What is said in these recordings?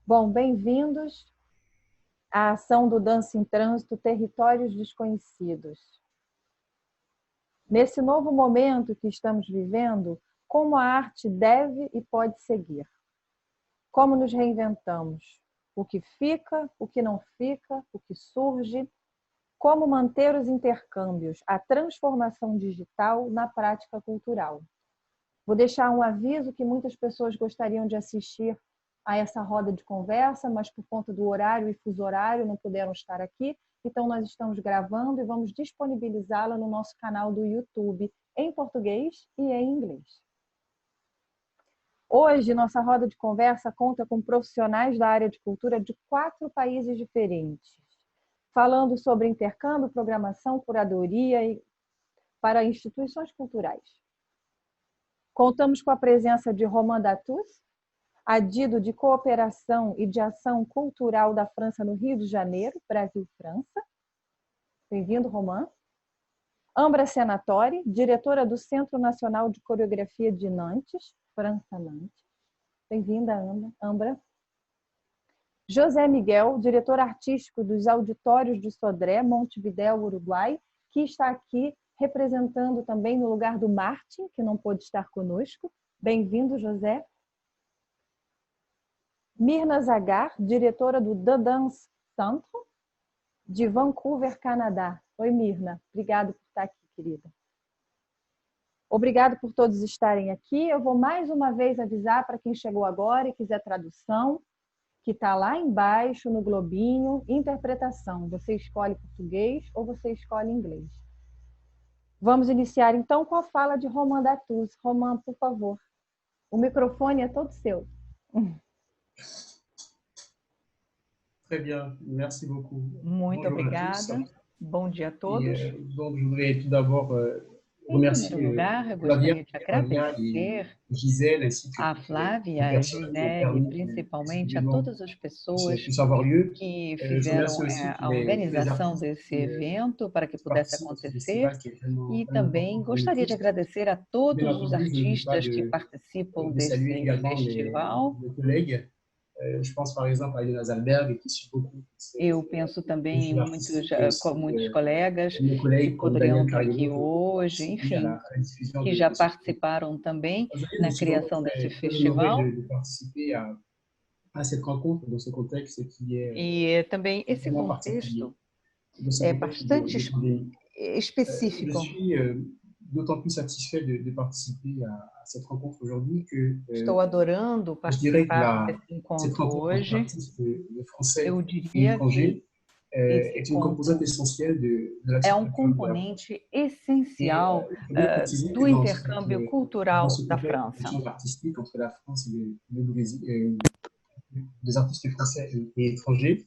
Bom, bem-vindos à ação do Dança em Trânsito Territórios Desconhecidos. Nesse novo momento que estamos vivendo, como a arte deve e pode seguir? Como nos reinventamos? O que fica, o que não fica, o que surge? Como manter os intercâmbios, a transformação digital na prática cultural? Vou deixar um aviso que muitas pessoas gostariam de assistir a essa roda de conversa, mas por conta do horário e fuso horário não puderam estar aqui. Então, nós estamos gravando e vamos disponibilizá-la no nosso canal do YouTube, em português e em inglês. Hoje, nossa roda de conversa conta com profissionais da área de cultura de 4 países diferentes, falando sobre intercâmbio, programação, curadoria para instituições culturais. Contamos com a presença de Romain Datous, adido de Cooperação e de Ação Cultural da França no Rio de Janeiro, Brasil-França. Bem-vindo, Romain. Ambra Senatori, diretora do Centro Nacional de Coreografia de Nantes, França-Nantes. Bem-vinda, Ambra. José Miguel, diretor artístico dos Auditórios de Sodré, Montevidéu, Uruguai, que está aqui representando também no lugar do Martin, que não pôde estar conosco. Bem-vindo, José. Mirna Zagar, diretora do The Dance Centre, de Vancouver, Canadá. Oi, Mirna. Obrigada por estar aqui, querida. Obrigada por todos estarem aqui. Eu vou mais uma vez avisar para quem chegou agora e quiser tradução, que está lá embaixo no globinho, interpretação. Você escolhe português ou você escolhe inglês. Vamos iniciar então com a fala de Romain Datous. Romain, por favor. O microfone é todo seu. Très bien, merci beaucoup. Muito obrigada. Bom dia a todos. Donc, je voudrais tout d'abord Em primeiro lugar, eu gostaria de agradecer a Flávia, a Gisele, principalmente a todas as pessoas que fizeram a organização desse evento para que pudesse acontecer, e também gostaria de agradecer a todos os artistas que participam desse festival. Eu penso também em muitos colegas que poderiam estar aqui hoje, enfim, que já participaram também na criação desse festival. E também esse contexto é bastante específico. D'autant plus satisfait de participer à cette rencontre aujourd'hui que estou adorando participar desse encontro hoje. Eu diria que esse encontro é um componente essencial do intercâmbio cultural da França. Des artistes français et étrangers.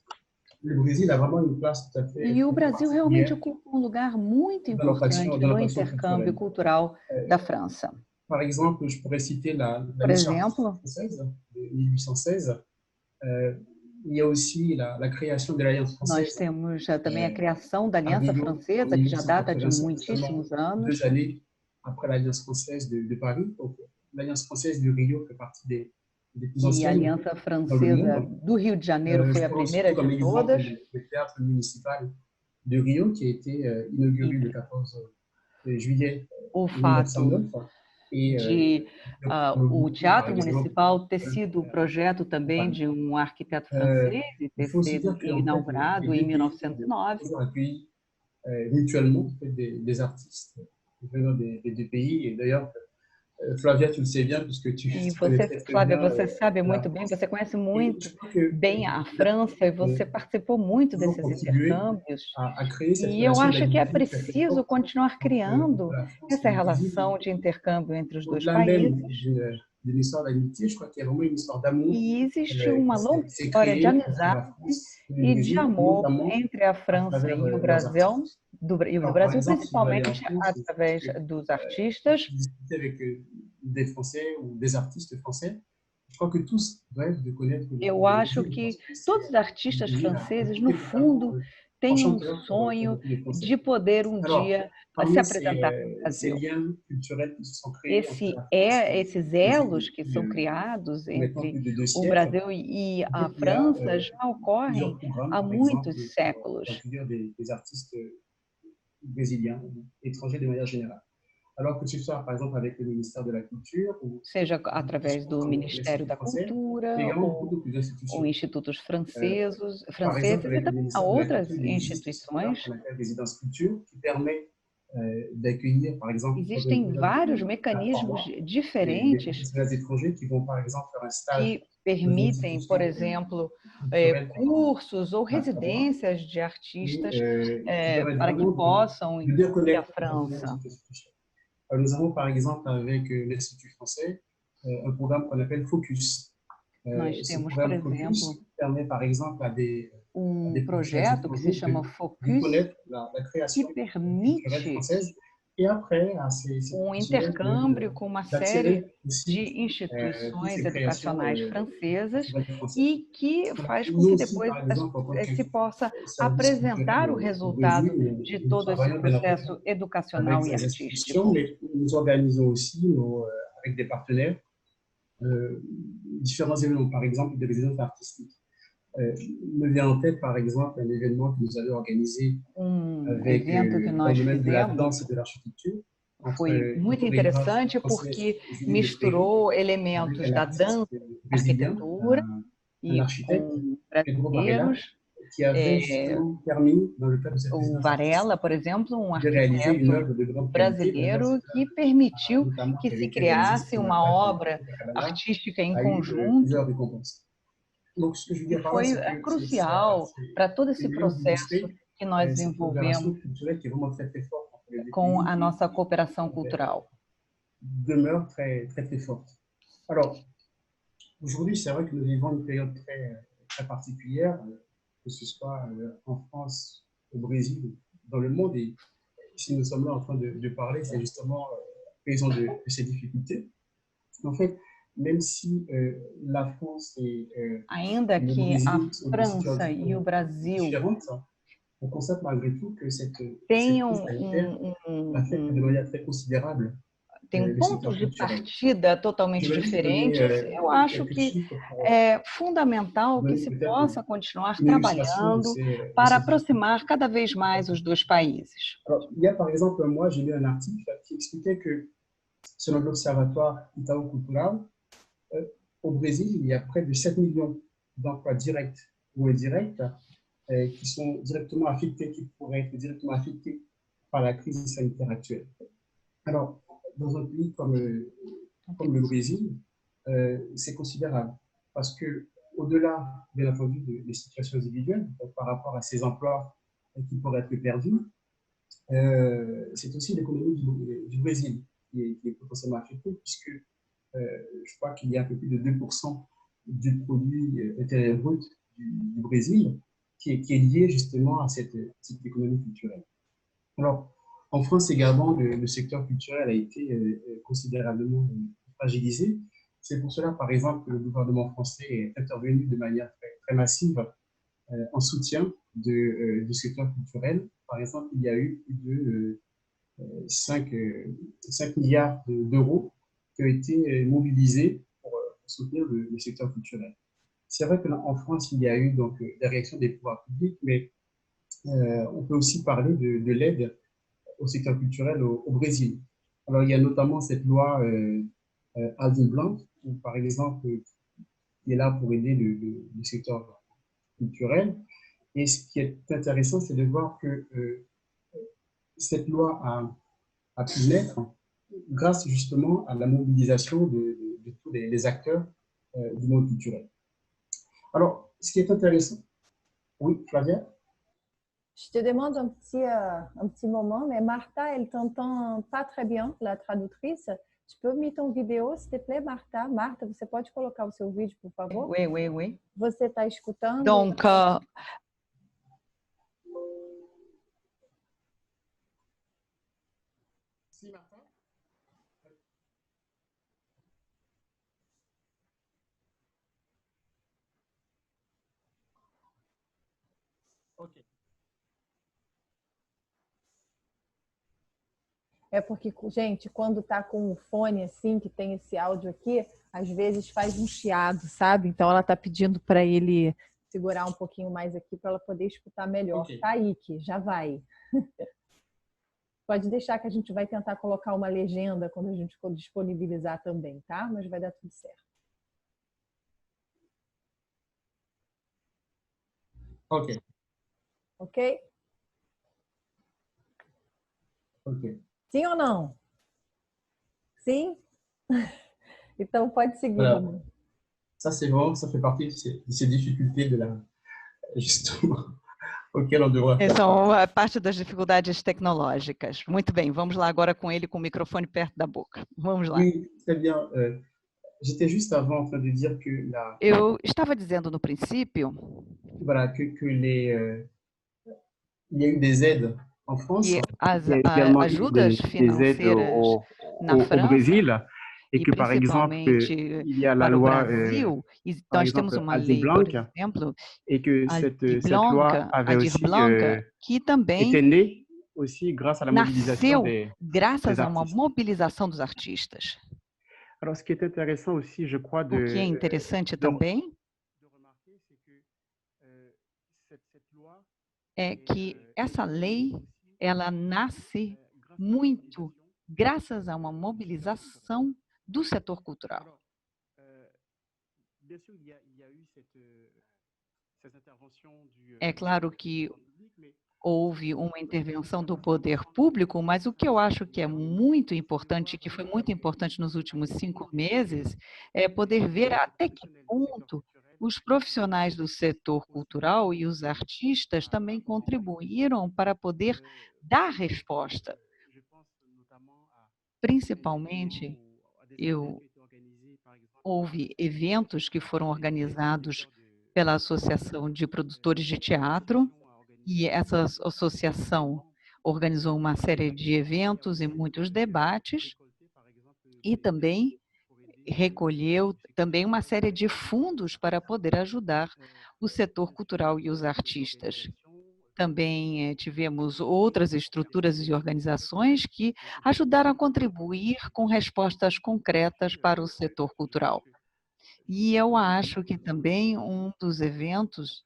E o Brasil realmente ocupa um lugar muito importante no intercâmbio cultural da França. Por exemplo, nós temos também a criação da Aliança Francesa, que já data de muitíssimos anos. E a Aliança Francesa do Rio de Janeiro foi a primeira de todas. O fato de o Teatro Municipal ter sido o projeto também de um arquiteto francês e ter sido inaugurado em 1909. Flávia, tu sais bien, puisque tu e você, Flávia, você sabe muito bem, você conhece muito bem a França e você participou muito desses intercâmbios. E eu acho que é preciso continuar criando essa relação de intercâmbio entre os dois países. E existe uma longa história de amizade e de amor entre a França e o Brasil, principalmente através dos artistas. Eu acho que todos os artistas franceses, no fundo, tem um sonho de poder um dia se apresentar no Brasil. Esses elos que são criados entre o Brasil e a França já ocorrem há muitos séculos. Seja através do Ministério da Cultura ou institutos franceses e também há outras instituições. Existem vários mecanismos diferentes que permitem, por exemplo, cursos ou residências de artistas para que possam ir à França. Nous avons, par exemple, avec l'Institut français, un programme qu'on appelle Focus. Nós temos, por exemplo, par exemple, projeto que se chama Focus, que permite intercâmbio com uma série de instituições educacionais francesas e que faz com que depois se possa apresentar o resultado de todo esse processo educacional e artístico. Nous organisons aussi, avec des partenaires, différents événements, par exemple des résidences artistiques. Me vient en tête, par exemple, un événement que nous avons organisé avec de la danse et de l'architecture. Foi muito interessante porque misturou elementos da dança, arquitetura e com brasileiros. O Varela, por exemplo, um arquiteto brasileiro que permitiu que se criasse uma obra artística em conjunto. E foi crucial para todo esse processo que nós desenvolvemos com a nossa cooperação cultural. Demeure très forte. Alors, aujourd'hui, c'est vrai que nous vivons une période très particulière, que ce soit en France, au Brésil, dans le monde. Et si nous sommes là en train de parler, c'est justement raison de ces difficultés. En fait, même si la France et ainda que a França e o Brasil on constate malgré tout que cette tem affecte de manière très considérable. Tem pontos de partida totalmente diferentes. Eu acho que é fundamental que se possa continuar trabalhando para aproximar cada vez mais os dois países. Alors, il y a par exemple, moi, j'ai lu un article qui expliquait que selon l'Observatoire Italo-Cultural, au Brésil, il y a près de 7 millions d'emplois directs ou indirects qui sont directement affectés, qui pourraient être directement affectés par la crise sanitaire actuelle. Alors, dans un pays comme le Brésil, c'est considérable parce que, au-delà, bien entendu, des situations individuelles par rapport à ces emplois qui pourraient être perdus, c'est aussi l'économie du Brésil qui est potentiellement affectée, puisque je crois qu'il y a un peu plus de 2% du produit intérieur brut du Brésil qui est lié justement à cette économie culturelle. Alors, en France également, le secteur culturel a été considérablement fragilisé. C'est pour cela, par exemple, que le gouvernement français est intervenu de manière très massive en soutien du secteur culturel. Par exemple, il y a eu plus de 5 milliards d'euros qui ont été mobilisés pour soutenir le secteur culturel. C'est vrai qu'en France, il y a eu donc des réactions des pouvoirs publics, mais on peut aussi parler de l'aide au secteur culturel au Brésil. Alors, il y a notamment cette loi Aldir Blanc, par exemple, qui est là pour aider le secteur culturel. Et ce qui est intéressant, c'est de voir que cette loi a pu naître grâce justement à la mobilisation de tous les acteurs du monde culturel. Alors, ce qui est intéressant, oui, Flavia? Je te demande un petit moment, mais Martha, elle t'entend pas très bien, la tradutrice. Tu peux mettre ton vidéo, s'il te plaît, Martha? Martha, você pode colocar o seu vídeo, por favor? Oui. Você está escutando? Donc, Si, Martha? Ok. É porque, gente, quando tá com o fone assim, que tem esse áudio aqui, às vezes faz um chiado, sabe? Então ela tá pedindo para ele segurar um pouquinho mais aqui para ela poder escutar melhor. Ok. Kaique, já vai. Pode deixar que a gente vai tentar colocar uma legenda quando a gente for disponibilizar também, tá? Mas vai dar tudo certo. Ok. Ok? Ok. Sim ou não? Sim? Então pode seguir, Voilà. Romulo. Ça, c'est vraiment, ça fait partie de ces difficultés justement, auxquelles on devrait faire. São a parte das dificuldades tecnológicas. Muito bem, vamos lá agora com ele com o microfone perto da boca. Vamos lá. Oui, très bien. J'étais juste avant en train de dire que Eu estava dizendo no princípio voilà, il y a eu des aides en France. que as Il y a également eu ajudas des aides financeiras na au França, Brésil et e que, par exemple, principalmente il y a la para o loi, Brasil, par nós temos exemple, uma Aldir lei, por Blanc, exemplo, et que cette loi avait Aldir aussi Blanc, que também été née aussi grâce à la mobilisation nasceu des graças a uma artistes. mobilização dos artistas. Alors, ce qui est intéressant aussi, je crois, O que é interessante também de remarquer, c'est que cette loi é que essa lei, ela nasce grâce à la muito mobilisation. graças a uma mobilização do setor cultural. Alors, bien sûr, il y a eu ces interventions É claro que du public, mais houve uma intervenção do poder público, mas o que eu acho que é muito importante, que foi muito importante nos últimos 5 meses, é poder ver até que ponto os profissionais do setor cultural e os artistas também contribuíram para poder dar resposta. je pense notamment à Principalmente, houve eventos que foram organizados pela Associação de Produtores de Teatro, e essa associação organizou uma série de eventos e muitos debates, e também recolheu também uma série de fundos para poder ajudar o setor cultural e os artistas. Também tivemos outras estruturas e organizações que ajudaram a contribuir com respostas concretas para o setor cultural. E eu acho que também um dos eventos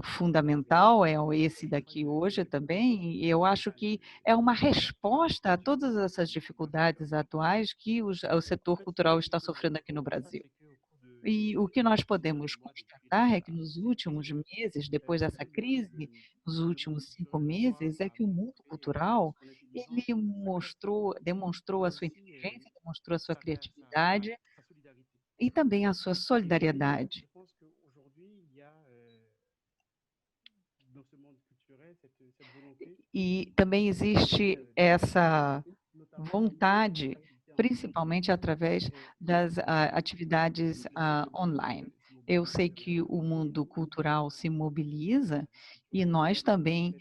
fundamental é esse daqui hoje também, e eu acho que é uma resposta a todas essas dificuldades atuais que o setor cultural está sofrendo aqui no Brasil. E o que nós podemos constatar é que nos últimos meses, depois dessa crise, nos últimos 5 meses, é que o mundo cultural, ele demonstrou a sua inteligência, demonstrou a sua criatividade e também a sua solidariedade. E também existe essa vontade, principalmente através das atividades online. Eu sei que o mundo cultural se mobiliza e nós também,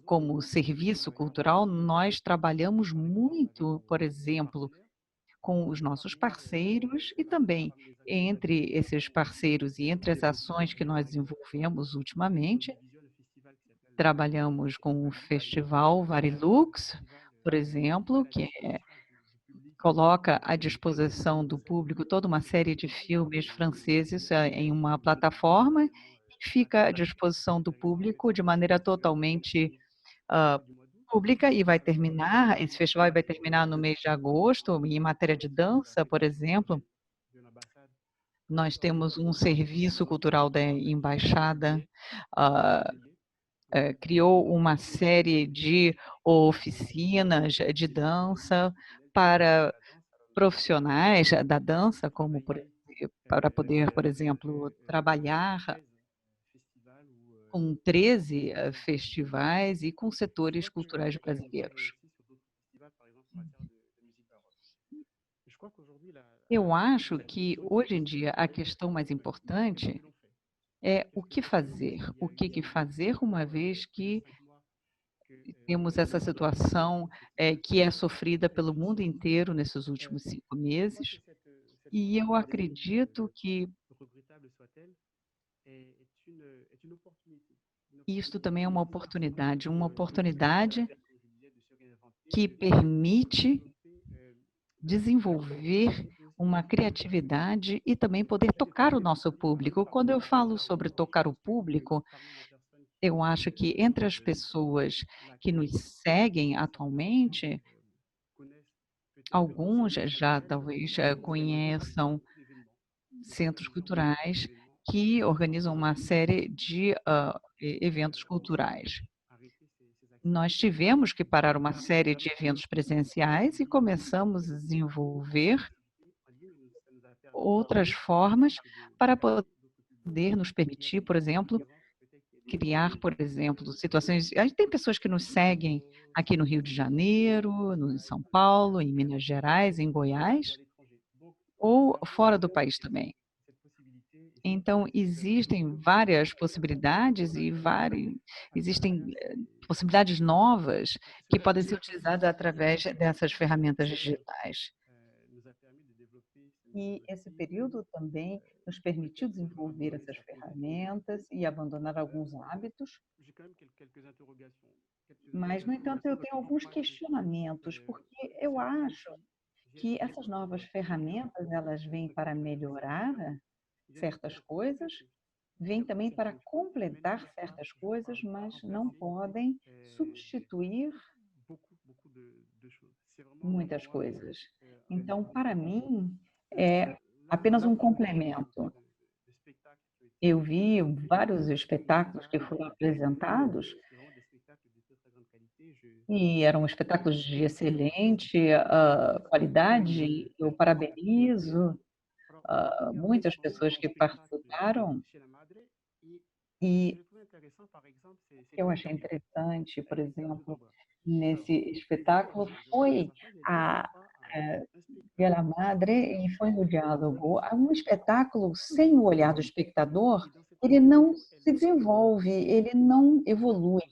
como serviço cultural, nós trabalhamos muito, por exemplo, com os nossos parceiros e também entre esses parceiros e entre as ações que nós desenvolvemos ultimamente. Trabalhamos com o Festival Varilux, por exemplo, que coloca à disposição do público toda uma série de filmes franceses em uma plataforma e fica à disposição do público de maneira totalmente pública e vai terminar, esse festival vai terminar no mês de agosto, em matéria de dança, por exemplo. Nós temos um serviço cultural da embaixada, criou uma série de oficinas de dança para profissionais da dança, como para poder, por exemplo, trabalhar com 13 festivais e com setores culturais brasileiros. Eu acho que, hoje em dia, a questão mais importante é o que fazer. O que fazer, uma vez que temos essa situação que é sofrida pelo mundo inteiro nesses últimos 5 meses. E eu acredito que isto também é uma oportunidade que permite desenvolver uma criatividade e também poder tocar o nosso público. Quando eu falo sobre tocar o público, eu acho que entre as pessoas que nos seguem atualmente, alguns já talvez conheçam centros culturais que organizam uma série de eventos culturais. Nós tivemos que parar uma série de eventos presenciais e começamos a desenvolver outras formas para poder nos permitir, por exemplo, criar, por exemplo, situações. A gente tem pessoas que nos seguem aqui no Rio de Janeiro, em São Paulo, em Minas Gerais, em Goiás, ou fora do país também. Então, existem várias possibilidades e existem possibilidades novas que podem ser utilizadas através dessas ferramentas digitais. E esse período também nos permitiu desenvolver essas ferramentas e abandonar alguns hábitos. Mas, no entanto, eu tenho alguns questionamentos, porque eu acho que essas novas ferramentas, elas vêm para melhorar certas coisas, vêm também para completar certas coisas, mas não podem substituir muitas coisas. Então, para mim, é apenas um complemento. Eu vi vários espetáculos que foram apresentados e eram espetáculos de excelente qualidade. Eu parabenizo muitas pessoas que participaram. E eu achei interessante, por exemplo, nesse espetáculo, foi a Via Madre e foi no diálogo. Um espetáculo sem o olhar do espectador, ele não se desenvolve, ele não evolui.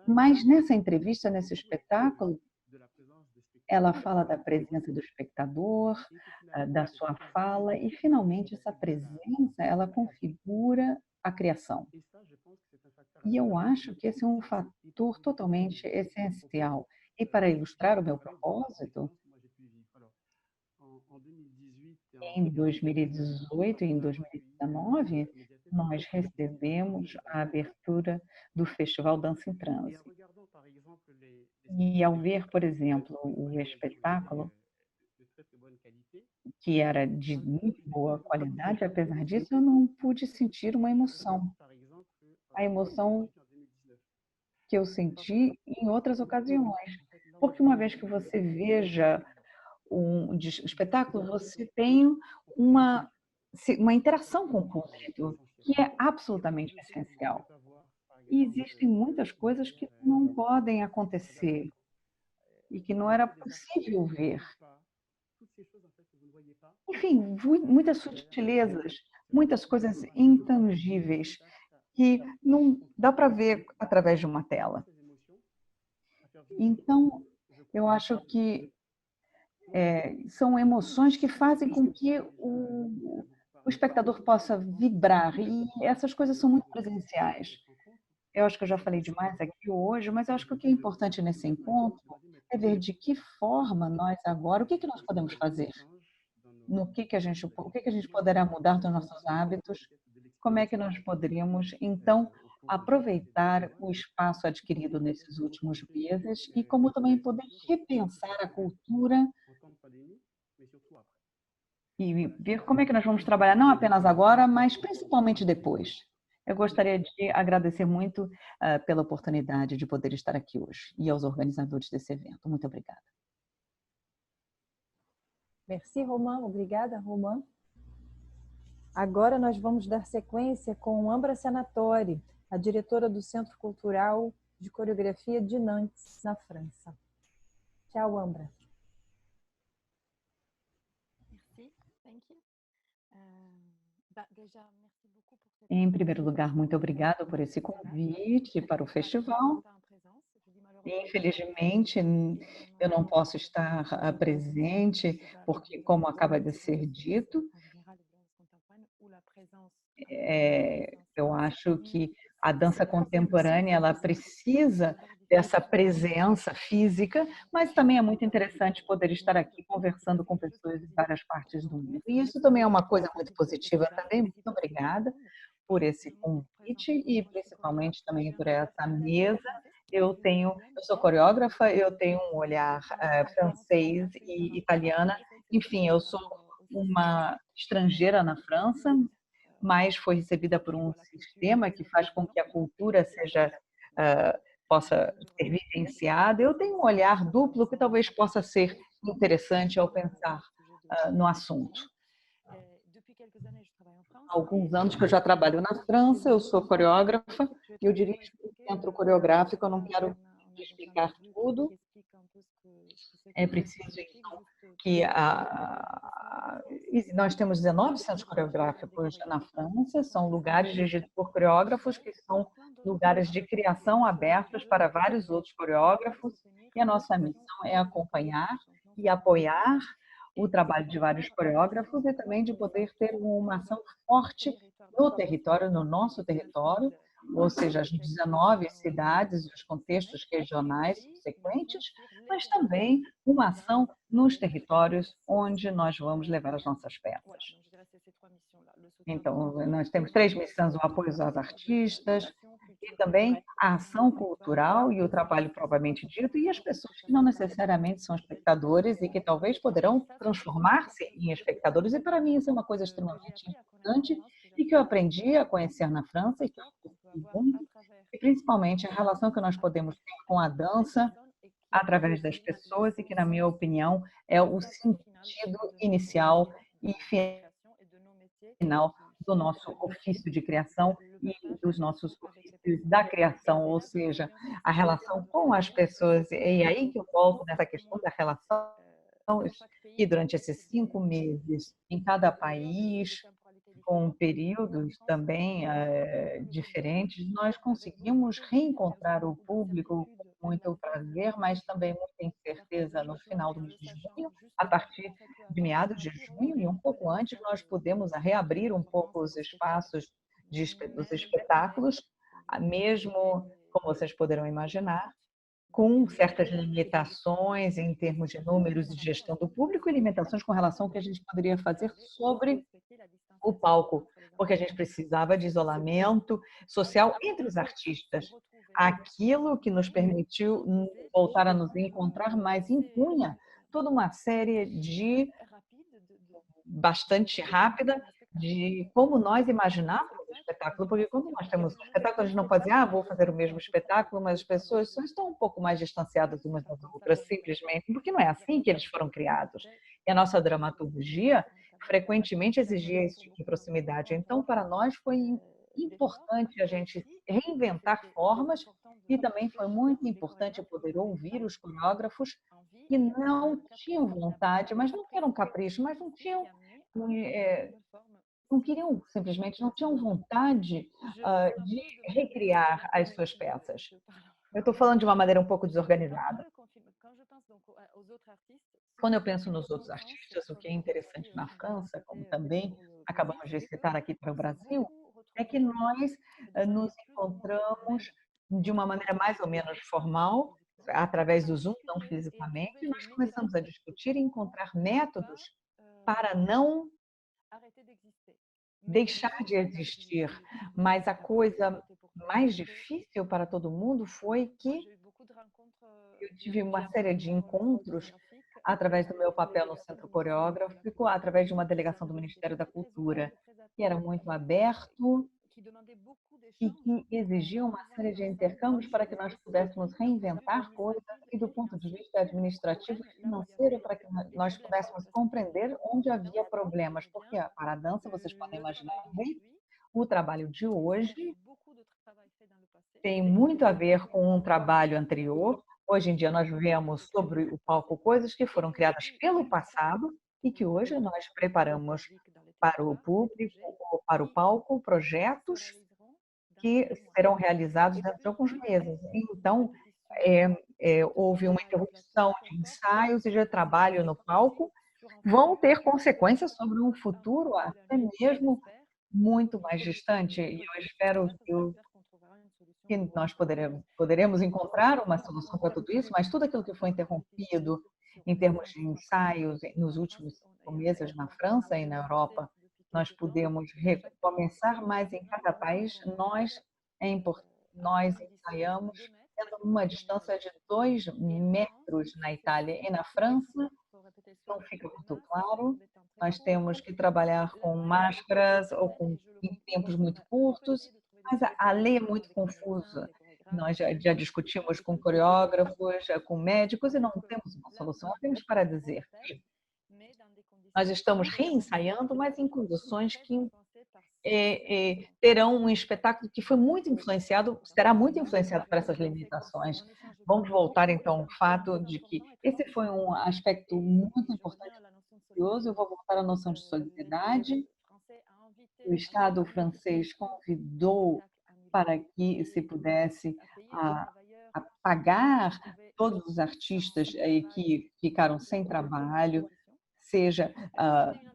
Mas nessa entrevista, nesse espetáculo, ela fala da presença do espectador, da sua fala, e finalmente essa presença, ela configura a criação. E eu acho que esse é um fator totalmente essencial. E para ilustrar o meu propósito, em 2018 e em 2019, nós recebemos a abertura do Festival Dança em Transe. E ao ver, por exemplo, o espetáculo, que era de muito boa qualidade, apesar disso, eu não pude sentir uma emoção. A emoção que eu senti em outras ocasiões. Porque uma vez que você veja um espetáculo, você tem uma interação com o público, que é absolutamente essencial. E existem muitas coisas que não podem acontecer e que não era possível ver. Enfim, muitas sutilezas, muitas coisas intangíveis que não dá para ver através de uma tela. Então, eu acho que são emoções que fazem com que o espectador possa vibrar, e essas coisas são muito presenciais. Eu acho que eu já falei demais aqui hoje, mas eu acho que o que é importante nesse encontro é ver de que forma nós agora, o que nós podemos fazer, o que a gente poderá mudar dos nossos hábitos, como é que nós poderíamos, então, aproveitar o espaço adquirido nesses últimos meses e como também poder repensar a cultura e ver como é que nós vamos trabalhar, não apenas agora, mas principalmente depois. Eu gostaria de agradecer muito pela oportunidade de poder estar aqui hoje e aos organizadores desse evento. Muito obrigada. Merci, Romain. Obrigada, Romain. Agora nós vamos dar sequência com Ambra Senatori, a diretora do Centro Cultural de Coreografia de Nantes, na França. Tchau, Ambra. Em primeiro lugar, muito obrigada por esse convite para o festival. Infelizmente, eu não posso estar presente, porque, como acaba de ser dito, eu acho que a dança contemporânea ela precisa dessa presença física, mas também é muito interessante poder estar aqui conversando com pessoas de várias partes do mundo. E isso também é uma coisa muito positiva também. Muito obrigada por esse convite e principalmente também por essa mesa. Eu sou coreógrafa, eu tenho um olhar francês e italiana. Enfim, eu sou uma estrangeira na França, mas foi recebida por um sistema que faz com que a cultura possa ser vivenciada. Eu tenho um olhar duplo que talvez possa ser interessante ao pensar no assunto. Há alguns anos que eu já trabalho na França, eu sou coreógrafa, eu dirijo um centro coreográfico, eu não quero explicar tudo. É preciso, então, que nós temos 19 centros coreográficos na França, são lugares dirigidos por coreógrafos, que são lugares de criação abertos para vários outros coreógrafos, e a nossa missão é acompanhar e apoiar o trabalho de vários coreógrafos e também de poder ter uma ação forte no território, no nosso território, ou seja, as 19 cidades e os contextos regionais subsequentes, mas também uma ação nos territórios onde nós vamos levar as nossas peças. Então, nós temos 3 missões: o apoio aos artistas, e também a ação cultural e o trabalho propriamente dito, e as pessoas que não necessariamente são espectadores e que talvez poderão transformar-se em espectadores. E para mim isso é uma coisa extremamente importante e que eu aprendi a conhecer na França e principalmente a relação que nós podemos ter com a dança através das pessoas e que, na minha opinião, é o sentido inicial e final do nosso ofício de criação e dos nossos ofícios da criação, ou seja, a relação com as pessoas. E aí que eu volto nessa questão da relação, que durante esses 5 meses, em cada país, com períodos também diferentes, nós conseguimos reencontrar o público com muito prazer, mas também muita incerteza no final do mês de junho. A partir de meados de junho e um pouco antes, nós pudemos reabrir um pouco os espaços dos espetáculos, mesmo, como vocês poderão imaginar, com certas limitações em termos de números e de gestão do público e limitações com relação ao que a gente poderia fazer sobre o palco, porque a gente precisava de isolamento social entre os artistas. Aquilo que nos permitiu voltar a nos encontrar, mas impunha toda uma série de bastante rápida de como nós imaginávamos o espetáculo, porque quando nós temos um espetáculo, a gente não pode dizer, vou fazer o mesmo espetáculo, mas as pessoas só estão um pouco mais distanciadas umas das outras, simplesmente, porque não é assim que eles foram criados. E a nossa dramaturgia frequentemente exigia esse tipo de proximidade. Então, para nós, foi importante a gente reinventar formas e também foi muito importante poder ouvir os coreógrafos que não tinham vontade, mas não eram capricho, mas não tinham, não queriam, simplesmente não tinham vontade de recriar as suas peças. Eu estou falando de uma maneira um pouco desorganizada. Quando eu penso nos outros artistas, o que é interessante na França, como também acabamos de citar aqui para o Brasil, é que nós nos encontramos de uma maneira mais ou menos formal, através do Zoom, não fisicamente, nós começamos a discutir e encontrar métodos para não deixar de existir. Mas a coisa mais difícil para todo mundo foi que eu tive uma série de encontros através do meu papel no Centro Coreográfico, através de uma delegação do Ministério da Cultura, que era muito aberto e que exigia uma série de intercâmbios para que nós pudéssemos reinventar coisas e do ponto de vista administrativo e financeiro para que nós pudéssemos compreender onde havia problemas, porque para a dança, vocês podem imaginar bem, o trabalho de hoje tem muito a ver com um trabalho anterior. Hoje em dia nós vemos sobre o palco coisas que foram criadas pelo passado e que hoje nós preparamos para o público ou para o palco projetos que serão realizados dentro de alguns meses. Então, houve uma interrupção de ensaios e de trabalho no palco, vão ter consequências sobre um futuro até mesmo muito mais distante. E eu espero que que nós poderemos encontrar uma solução para tudo isso, mas tudo aquilo que foi interrompido em termos de ensaios nos últimos 5 meses na França e na Europa, nós podemos recomeçar, mas em cada país nós ensaiamos tendo uma distância de 2 metros na Itália e na França, não fica muito claro. Nós temos que trabalhar com máscaras ou em tempos muito curtos, mas a lei é muito confusa. Nós já discutimos com coreógrafos, com médicos e não temos uma solução, apenas para dizer que nós estamos reensaiando, mas em condições que terão um espetáculo que foi muito influenciado, será muito influenciado por essas limitações. Vamos voltar, então, ao fato de que esse foi um aspecto muito importante e curioso. Eu vou voltar à noção de solidariedade. O Estado francês convidou para que se pudesse pagar todos os artistas que ficaram sem trabalho, seja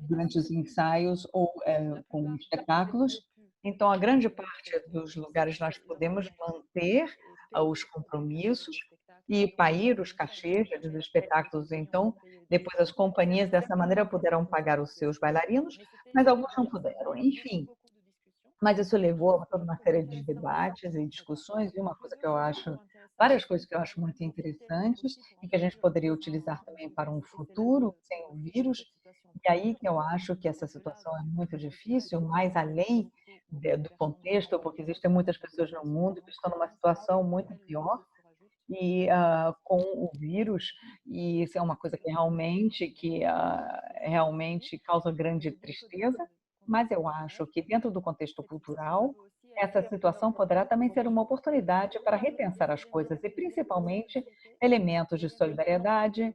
durante os ensaios ou com espetáculos. Então, a grande parte dos lugares nós podemos manter os compromissos e pair os cachês dos espetáculos. Então, depois as companhias dessa maneira puderam pagar os seus bailarinos, mas alguns não puderam. Enfim, mas isso levou a toda uma série de debates e discussões, e várias coisas que eu acho muito interessantes e que a gente poderia utilizar também para um futuro sem o vírus. E aí que eu acho que essa situação é muito difícil, mais além do contexto, porque existem muitas pessoas no mundo que estão numa situação muito pior e com o vírus, e isso é uma coisa que realmente causa grande tristeza. Mas eu acho que, dentro do contexto cultural, essa situação poderá também ser uma oportunidade para repensar as coisas e, principalmente, elementos de solidariedade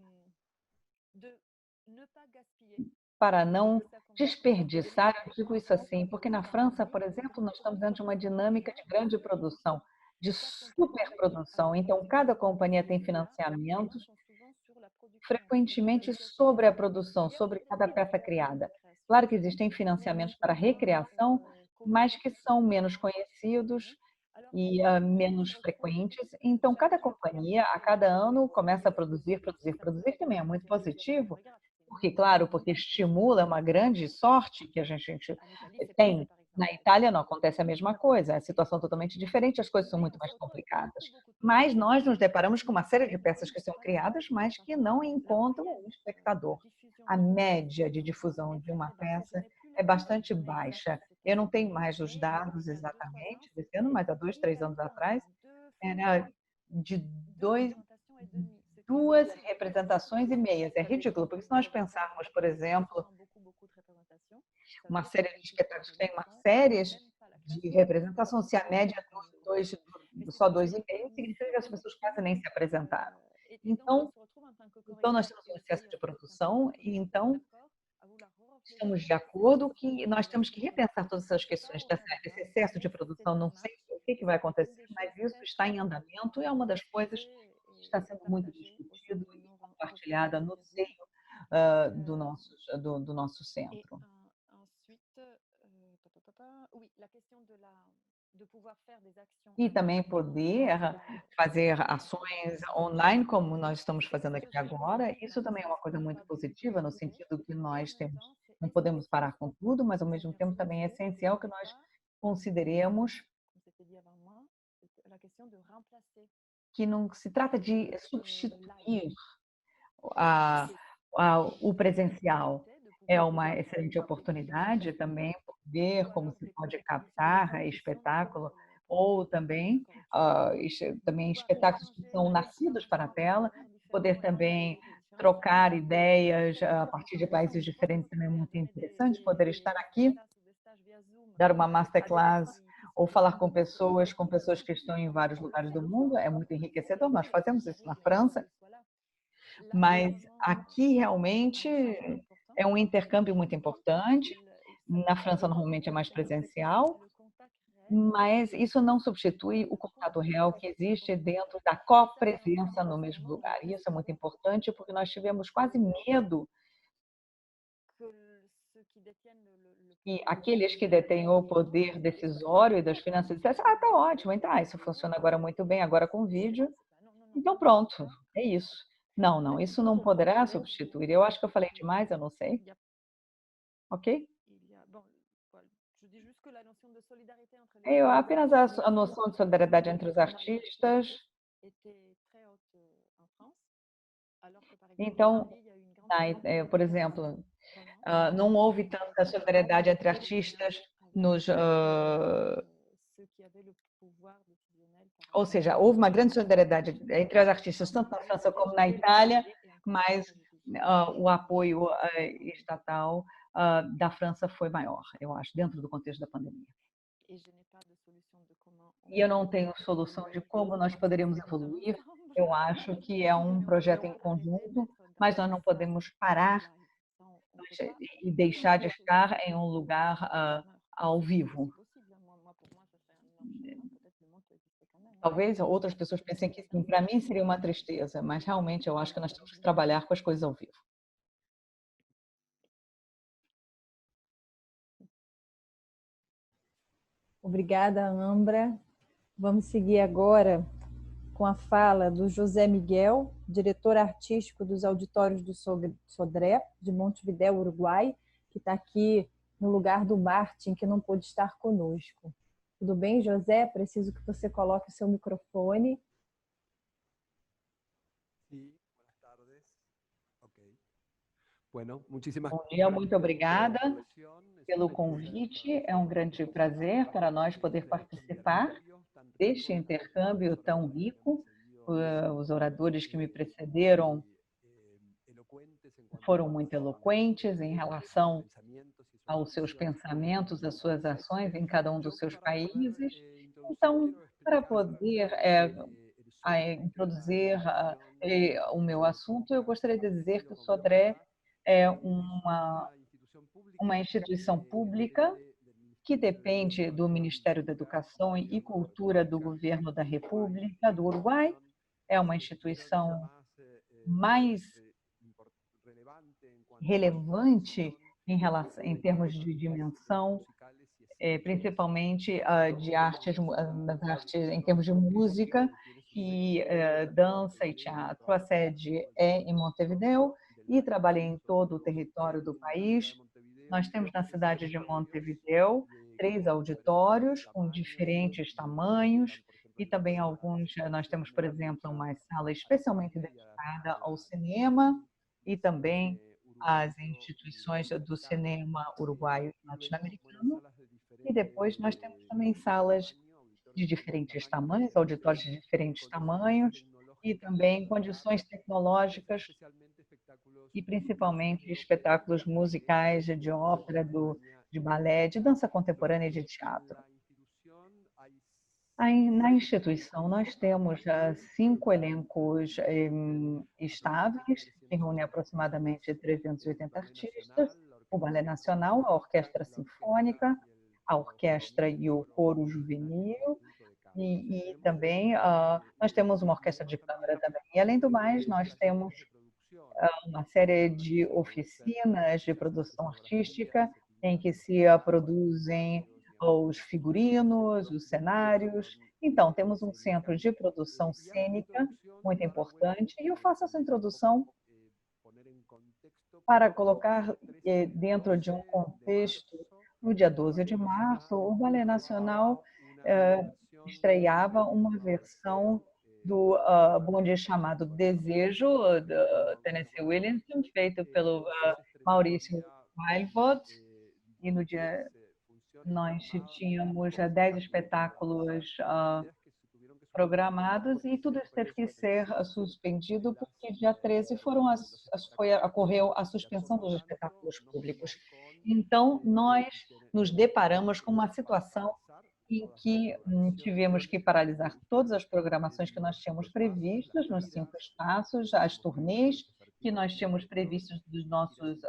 para não desperdiçar. Eu digo isso assim, porque na França, por exemplo, nós estamos dentro de uma dinâmica de grande produção, de superprodução. Então, cada companhia tem financiamentos frequentemente sobre a produção, sobre cada peça criada. Claro que existem financiamentos para recriação, mas que são menos conhecidos e menos frequentes. Então, cada companhia, a cada ano, começa a produzir, também é muito positivo, porque estimula uma grande sorte que a gente tem. Na Itália não acontece a mesma coisa, é a situação totalmente diferente, as coisas são muito mais complicadas. Mas nós nos deparamos com uma série de peças que são criadas, mas que não encontram um espectador. A média de difusão de uma peça é bastante baixa. Eu não tenho mais os dados exatamente desse ano, mas há 2, 3 anos atrás era de 2 representações e meias. É ridículo, porque se nós pensarmos, por exemplo, uma série de espetáculos que tem uma série de representação, se a média é só 2,5, significa que as pessoas quase nem se apresentaram. Então nós temos um excesso de produção e então estamos de acordo que nós temos que repensar todas essas questões desse excesso de produção. Não sei o que vai acontecer, mas isso está em andamento e é uma das coisas que está sendo muito discutido e compartilhada no seio do nosso centro. E também poder fazer ações online, como nós estamos fazendo aqui agora. Isso também é uma coisa muito positiva, no sentido que nós não podemos parar com tudo, mas ao mesmo tempo também é essencial que nós consideremos que não se trata de substituir o presencial. É uma excelente oportunidade também ver como se pode captar espetáculo ou também espetáculos que são nascidos para a tela, poder também trocar ideias a partir de países diferentes também é muito interessante, poder estar aqui, dar uma masterclass ou falar com pessoas que estão em vários lugares do mundo, é muito enriquecedor. Nós fazemos isso na França, mas aqui realmente é um intercâmbio muito importante. Na França, normalmente é mais presencial, mas isso não substitui o contato real que existe dentro da copresença no mesmo lugar. E isso é muito importante, porque nós tivemos quase medo e aqueles que detêm o poder decisório e das finanças dissessem, tá ótimo, então, isso funciona agora muito bem, agora com vídeo, então pronto, é isso. Não, isso não poderá substituir. Eu acho que eu falei demais, eu não sei. Ok? Eu apenas a noção de solidariedade entre os artistas. Então, por exemplo, não houve tanta solidariedade entre artistas ou seja, houve uma grande solidariedade entre os artistas, tanto na França como na Itália, mas o apoio estatal da França foi maior, eu acho, dentro do contexto da pandemia. E eu não tenho solução de como nós poderíamos evoluir. Eu acho que é um projeto em conjunto, mas nós não podemos parar e deixar de estar em um lugar ao vivo. Talvez outras pessoas pensem que sim, para mim seria uma tristeza, mas realmente eu acho que nós temos que trabalhar com as coisas ao vivo. Obrigada, Ambra. Vamos seguir agora com a fala do José Miguel, diretor artístico dos Auditórios do Sodré, de Montevidéu, Uruguai, que está aqui no lugar do Martin, que não pôde estar conosco. Tudo bem, José? Preciso que você coloque o seu microfone. Bom dia, muito obrigada pelo convite. É um grande prazer para nós poder participar deste intercâmbio tão rico. Os oradores que me precederam foram muito eloquentes em relação aos seus pensamentos, às suas ações em cada um dos seus países. Então, para poder introduzir o meu assunto, eu gostaria de dizer que o Sodré é uma instituição pública que depende do Ministério da Educação e Cultura do Governo da República do Uruguai. É uma instituição mais relevante em termos de dimensão, principalmente de artes, em termos de música e dança e teatro. A sede é em Montevideo e trabalhei em todo o território do país. Nós temos na cidade de Montevideo 3 auditórios com diferentes tamanhos e também nós temos, por exemplo, uma sala especialmente dedicada ao cinema e também às instituições do cinema uruguaio e latino-americano. E depois nós temos também salas de diferentes tamanhos, auditórios de diferentes tamanhos e também condições tecnológicas e principalmente espetáculos musicais, de ópera, de balé, de dança contemporânea e de teatro. Na instituição, nós temos 5 elencos estáveis, que reúnem aproximadamente 380 artistas, o Balé Nacional, a Orquestra Sinfônica, a Orquestra e o Coro Juvenil, e também nós temos uma orquestra de câmara também. E, além do mais, nós temos uma série de oficinas de produção artística em que se produzem os figurinos, os cenários. Então, temos um centro de produção cênica muito importante e eu faço essa introdução para colocar dentro de um contexto. No dia 12 de março, o Balé Nacional estreava uma versão do bonde chamado Desejo, do Tennessee Williams, feito pelo Maurício Weilbott, e no dia nós tínhamos 10 espetáculos programados e tudo isso teve que ser suspendido porque dia 13 ocorreu a suspensão dos espetáculos públicos. Então, nós nos deparamos com uma situação em que tivemos que paralisar todas as programações que nós tínhamos previstas nos 5 espaços, as turnês que nós tínhamos previstos dos nossos,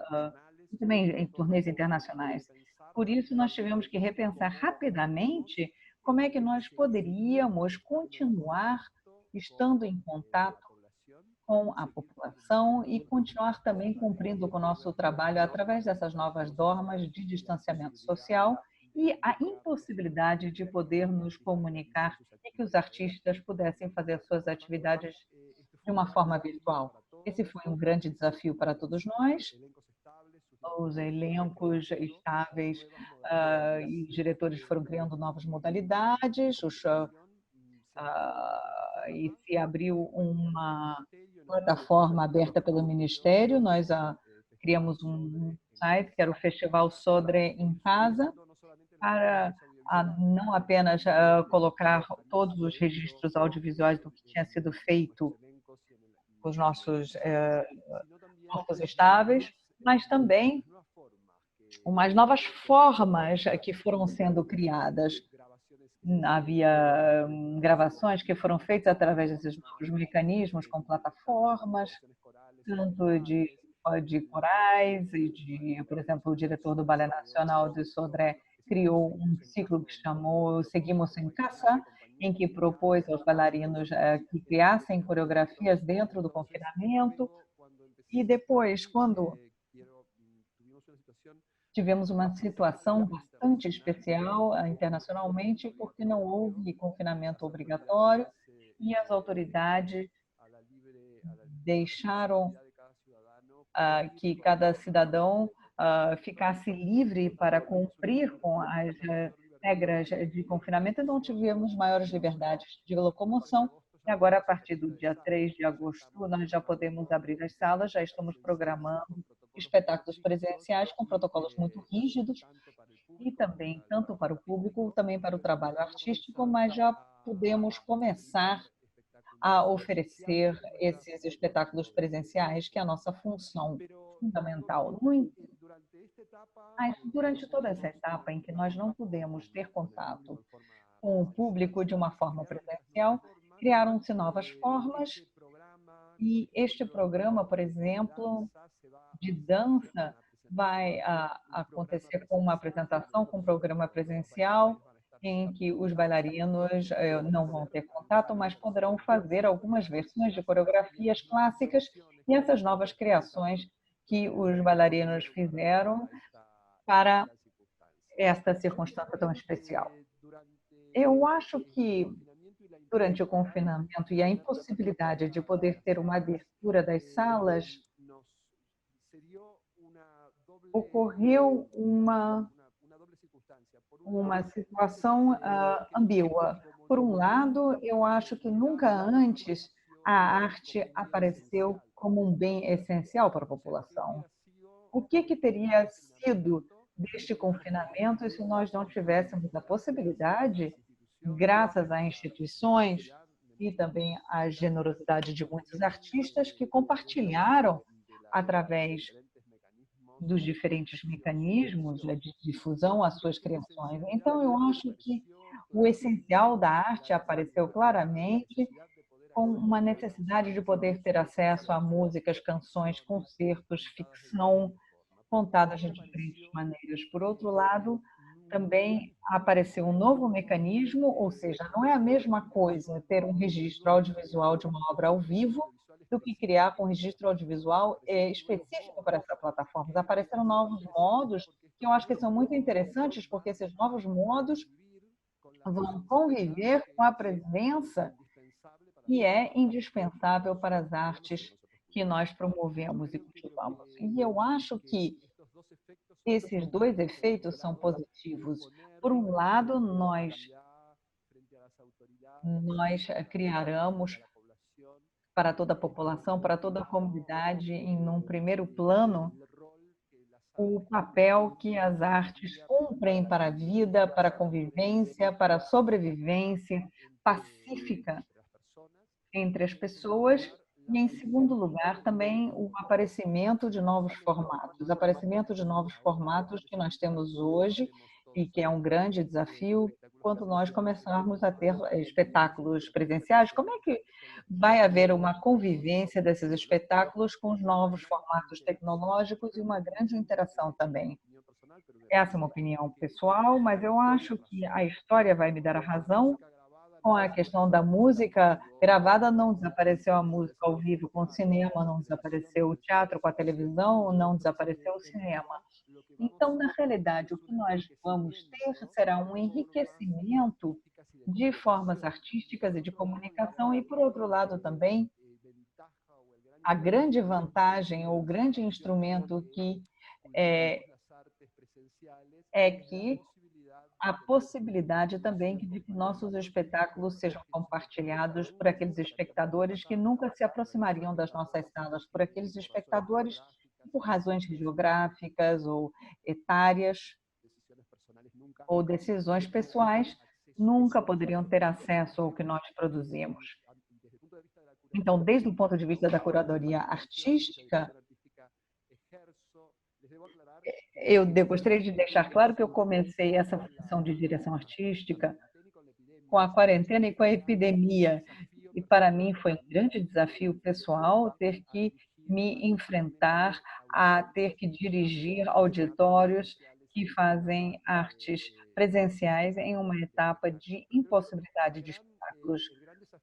também em turnês internacionais. Por isso, nós tivemos que repensar rapidamente como é que nós poderíamos continuar estando em contato com a população e continuar também cumprindo com o nosso trabalho através dessas novas normas de distanciamento social e a impossibilidade de poder nos comunicar e que os artistas pudessem fazer suas atividades de uma forma virtual. Esse foi um grande desafio para todos nós. Os elencos estáveis e diretores foram criando novas modalidades, e se abriu uma plataforma aberta pelo Ministério. Nós criamos um site, que era o Festival Sodre em Casa, para não apenas colocar todos os registros audiovisuais do que tinha sido feito com os nossos corpos estáveis, mas também umas novas formas que foram sendo criadas. Havia gravações que foram feitas através desses novos mecanismos, com plataformas, tanto de corais, e por exemplo, o diretor do Ballet Nacional de Sodré criou um ciclo que chamou Seguimos em Casa, em que propôs aos bailarinos que criassem coreografias dentro do confinamento. E depois, quando tivemos uma situação bastante especial internacionalmente, porque não houve confinamento obrigatório e as autoridades deixaram que cada cidadão ficasse livre para cumprir com as regras de confinamento, e não tivemos maiores liberdades de locomoção. E agora, a partir do dia 3 de agosto, nós já podemos abrir as salas, já estamos programando espetáculos presenciais com protocolos muito rígidos, e também, tanto para o público, também para o trabalho artístico, mas já podemos começar a oferecer esses espetáculos presenciais, que é a nossa função fundamental. Mas durante toda essa etapa em que nós não pudemos ter contato com o público de uma forma presencial, criaram-se novas formas, e este programa, por exemplo, de dança, vai acontecer com uma apresentação com um programa presencial, em que os bailarinos não vão ter contato, mas poderão fazer algumas versões de coreografias clássicas e essas novas criações que os bailarinos fizeram para esta circunstância tão especial. Eu acho que durante o confinamento e a impossibilidade de poder ter uma abertura das salas, ocorreu uma situação ambígua. Por um lado, eu acho que nunca antes a arte apareceu como um bem essencial para a população. O que teria sido deste confinamento se nós não tivéssemos a possibilidade, graças a instituições e também à generosidade de muitos artistas que compartilharam através dos diferentes mecanismos de difusão as suas criações. Então, eu acho que o essencial da arte apareceu claramente com uma necessidade de poder ter acesso a músicas, canções, concertos, ficção, contadas de diferentes maneiras. Por outro lado, também apareceu um novo mecanismo, ou seja, não é a mesma coisa ter um registro audiovisual de uma obra ao vivo do que criar um registro audiovisual específico para essa plataforma. Apareceram novos modos que eu acho que são muito interessantes, porque esses novos modos vão conviver com a presença que é indispensável para as artes que nós promovemos e cultivamos. E eu acho que esses dois efeitos são positivos. Por um lado, nós criaremos para toda a população, para toda a comunidade, em um primeiro plano, o papel que as artes cumprem para a vida, para a convivência, para a sobrevivência pacífica entre as pessoas. E, em segundo lugar, também o aparecimento de novos formatos que nós temos hoje e que é um grande desafio quando nós começarmos a ter espetáculos presenciais. Como é que vai haver uma convivência desses espetáculos com os novos formatos tecnológicos e uma grande interação também? Essa é uma opinião pessoal, mas eu acho que a história vai me dar a razão com a questão da música gravada, não desapareceu a música ao vivo, com o cinema não desapareceu o teatro, com a televisão não desapareceu o cinema. Então, na realidade, o que nós vamos ter será um enriquecimento de formas artísticas e de comunicação e, por outro lado, também a grande vantagem ou o grande instrumento que é que a possibilidade também de que nossos espetáculos sejam compartilhados por aqueles espectadores que nunca se aproximariam das nossas salas, por aqueles espectadores que, por razões geográficas ou etárias ou decisões pessoais, nunca poderiam ter acesso ao que nós produzimos. Então, desde o ponto de vista da curadoria artística, eu gostaria de deixar claro que eu comecei essa função de direção artística com a quarentena e com a epidemia. E para mim foi um grande desafio pessoal ter que me enfrentar a ter que dirigir auditórios que fazem artes presenciais em uma etapa de impossibilidade de espetáculos.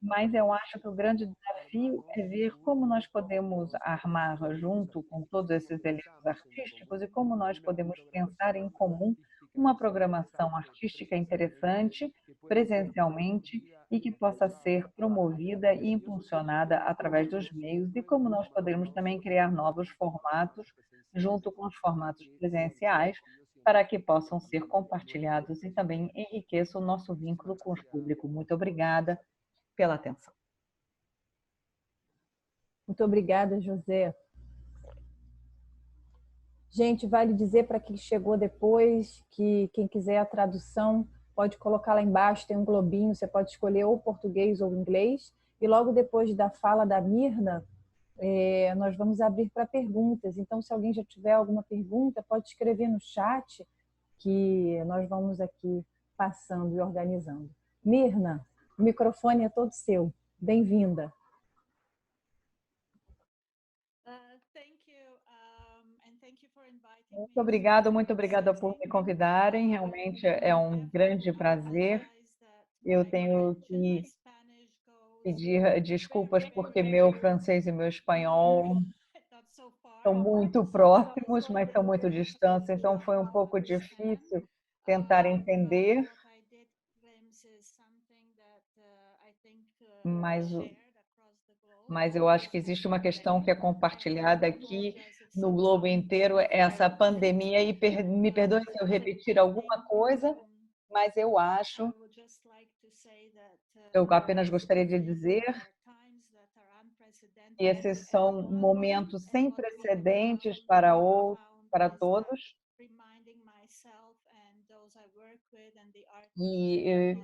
Mas eu acho que o grande desafio é ver como nós podemos armar junto com todos esses elementos artísticos e como nós podemos pensar em comum uma programação artística interessante, presencialmente, e que possa ser promovida e impulsionada através dos meios, e como nós podemos também criar novos formatos junto com os formatos presenciais, para que possam ser compartilhados e também enriqueçam o nosso vínculo com o público. Muito obrigada pela atenção. Muito obrigada, José. Gente, vale dizer para quem chegou depois que quem quiser a tradução pode colocar lá embaixo, tem um globinho, você pode escolher ou português ou inglês. E logo depois da fala da Mirna, nós vamos abrir para perguntas. Então, se alguém já tiver alguma pergunta, pode escrever no chat que nós vamos aqui passando e organizando. Mirna, o microfone é todo seu. Bem-vinda. Muito obrigada por me convidarem. Realmente é um grande prazer. Eu tenho que pedir desculpas porque meu francês e meu espanhol são muito próximos, mas são muito distantes, então foi um pouco difícil tentar entender. Mas eu acho que existe uma questão que é compartilhada aqui no globo inteiro, essa pandemia, e me perdoe se eu repetir alguma coisa, mas eu apenas gostaria de dizer que esses são momentos sem precedentes para todos, e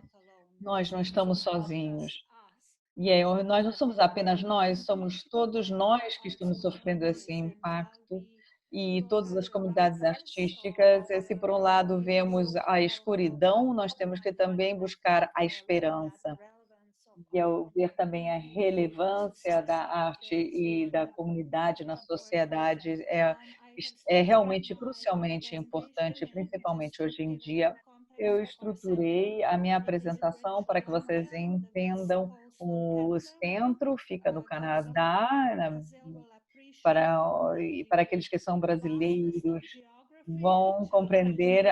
nós não estamos sozinhos. E nós não somos apenas nós, somos todos nós que estamos sofrendo esse impacto, e todas as comunidades artísticas. Se por um lado vemos a escuridão, nós temos que também buscar a esperança. E ao ver também a relevância da arte e da comunidade na sociedade, é realmente crucialmente importante, principalmente hoje em dia. Eu estruturei a minha apresentação para que vocês entendam. O centro fica no Canadá, para aqueles que são brasileiros vão compreender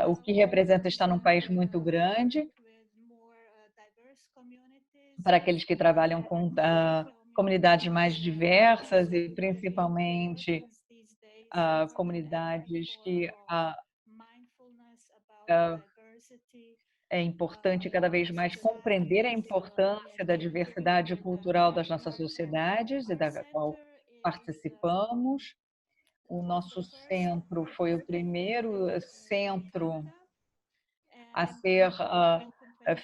o que representa estar num país muito grande. Para aqueles que trabalham com comunidades mais diversas e principalmente comunidades que é importante cada vez mais compreender a importância da diversidade cultural das nossas sociedades e da qual participamos. O nosso centro foi o primeiro centro a ser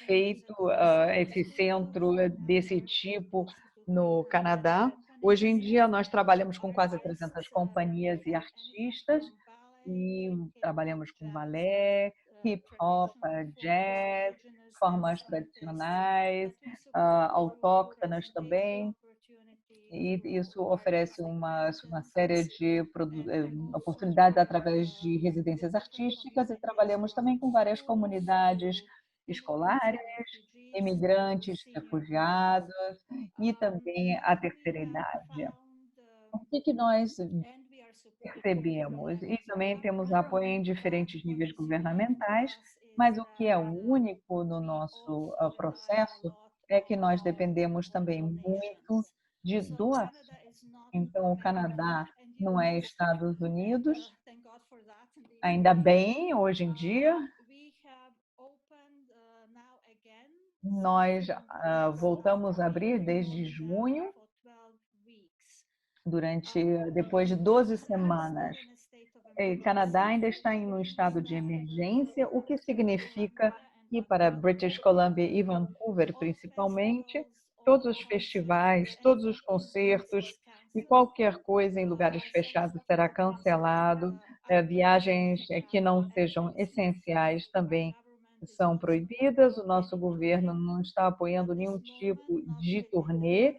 feito, esse centro desse tipo no Canadá. Hoje em dia, nós trabalhamos com quase 300 companhias e artistas, e trabalhamos com balé, hip-hop, jazz, formas tradicionais, autóctonas também. E isso oferece uma série de oportunidades através de residências artísticas, e trabalhamos também com várias comunidades escolares, imigrantes, refugiados e também a terceira idade. O que nós percebemos? E também temos apoio em diferentes níveis governamentais, mas o que é único no nosso processo é que nós dependemos também muito de doações. Então, o Canadá não é Estados Unidos, ainda bem, hoje em dia. Nós voltamos a abrir desde junho, depois de 12 semanas. O Canadá ainda está em um estado de emergência, o que significa que para British Columbia e Vancouver, principalmente, todos os festivais, todos os concertos e qualquer coisa em lugares fechados será cancelado. Viagens que não sejam essenciais também são proibidas. O nosso governo não está apoiando nenhum tipo de turnê,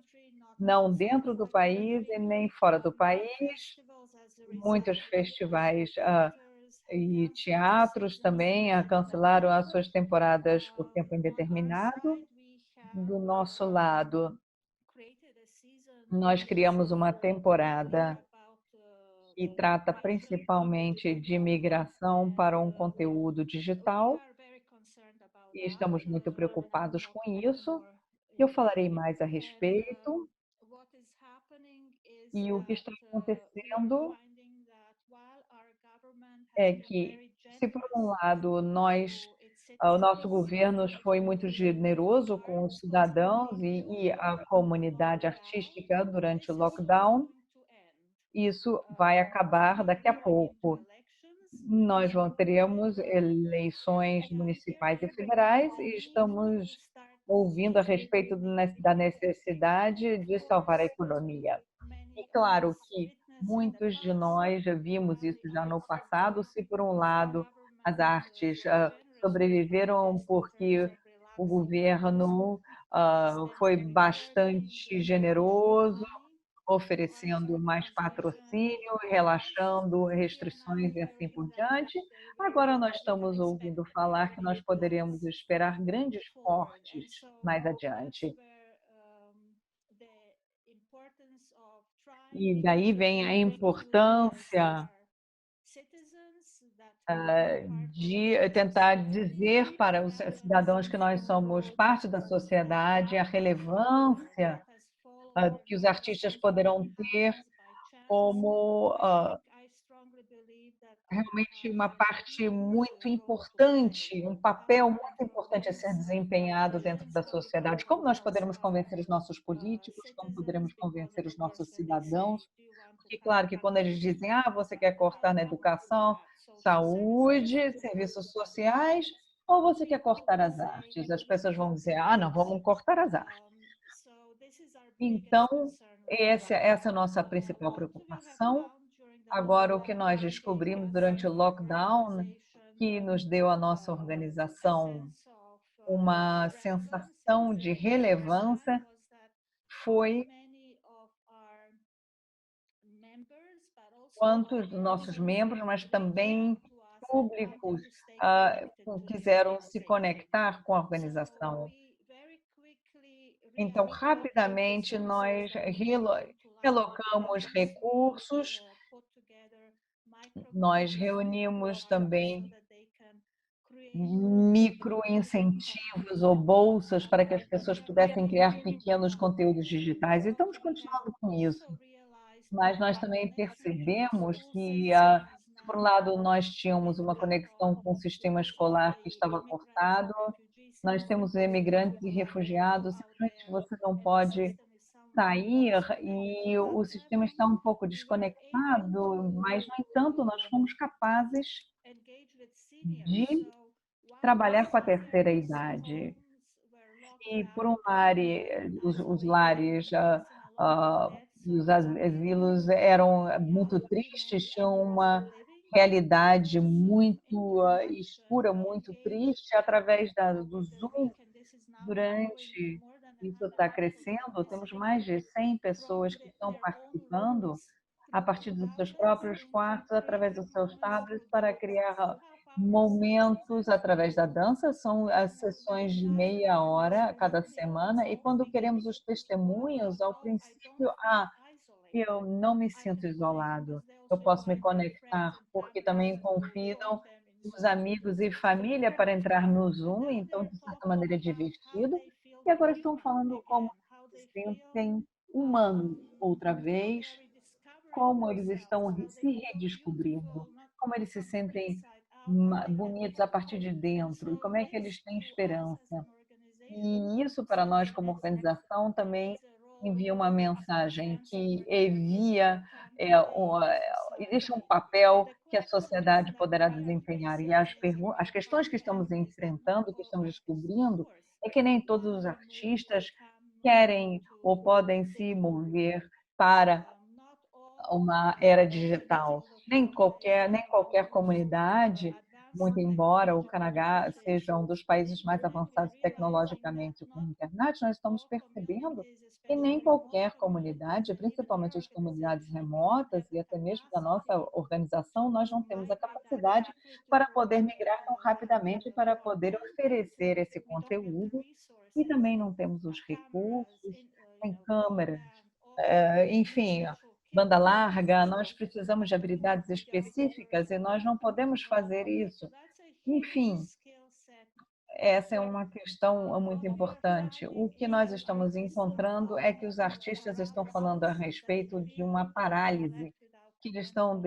não dentro do país e nem fora do país. Muitos festivais e teatros também cancelaram as suas temporadas por tempo indeterminado. Do nosso lado, nós criamos uma temporada que trata principalmente de imigração para um conteúdo digital e estamos muito preocupados com isso. Eu falarei mais a respeito. E o que está acontecendo é que, se por um lado o nosso governo foi muito generoso com os cidadãos e a comunidade artística durante o lockdown, isso vai acabar daqui a pouco. Nós teremos eleições municipais e federais e estamos ouvindo a respeito da necessidade de salvar a economia. E claro que muitos de nós já vimos isso já no passado. Se por um lado as artes sobreviveram porque o governo foi bastante generoso, oferecendo mais patrocínio, relaxando restrições e assim por diante. Agora nós estamos ouvindo falar que nós poderemos esperar grandes cortes mais adiante. E daí vem a importância de tentar dizer para os cidadãos que nós somos parte da sociedade, a relevância que os artistas poderão ter como realmente uma parte muito importante, um papel muito importante a ser desempenhado dentro da sociedade. Como nós poderemos convencer os nossos políticos, como poderemos convencer os nossos cidadãos? Porque, claro, que quando eles dizem, você quer cortar na educação, saúde, serviços sociais, ou você quer cortar as artes? As pessoas vão dizer, não, vamos cortar as artes. Então, essa é a nossa principal preocupação. Agora, o que nós descobrimos durante o lockdown, que nos deu a nossa organização uma sensação de relevância, foi quantos dos nossos membros, mas também públicos, quiseram se conectar com a organização. Então, rapidamente, nós relocamos recursos, nós reunimos também microincentivos ou bolsas para que as pessoas pudessem criar pequenos conteúdos digitais. E estamos continuando com isso. Mas nós também percebemos que, por um lado, nós tínhamos uma conexão com o sistema escolar que estava cortado, nós temos imigrantes e refugiados, simplesmente você não pode sair e o sistema está um pouco desconectado, mas, no entanto, nós fomos capazes de trabalhar com a terceira idade. E, por um lado, os lares e os asilos eram muito tristes, tinham uma realidade muito escura, muito triste, através do Zoom. Durante isso está crescendo, temos mais de 100 pessoas que estão participando a partir dos seus próprios quartos, através dos seus tablets, para criar momentos através da dança, são as sessões de meia hora cada semana, e quando queremos os testemunhos, ao princípio, eu não me sinto isolado, eu posso me conectar, porque também convidam os amigos e família para entrar no Zoom, então, de certa maneira, é divertido. E agora estão falando como se sentem humanos outra vez, como eles estão se redescobrindo, como eles se sentem bonitos a partir de dentro, e como é que eles têm esperança. E isso, para nós, como organização, também envia uma mensagem que existe um papel que a sociedade poderá desempenhar. E as questões que estamos enfrentando, que estamos descobrindo, é que nem todos os artistas querem ou podem se mover para uma era digital. Nem qualquer comunidade, muito embora o Canadá seja um dos países mais avançados tecnologicamente com a internet, nós estamos percebendo que nem qualquer comunidade, principalmente as comunidades remotas e até mesmo da nossa organização, nós não temos a capacidade para poder migrar tão rapidamente para poder oferecer esse conteúdo, e também não temos os recursos, nem câmeras, enfim, banda larga, nós precisamos de habilidades específicas e nós não podemos fazer isso. Enfim, essa é uma questão muito importante. O que nós estamos encontrando é que os artistas estão falando a respeito de uma parálise, que eles estão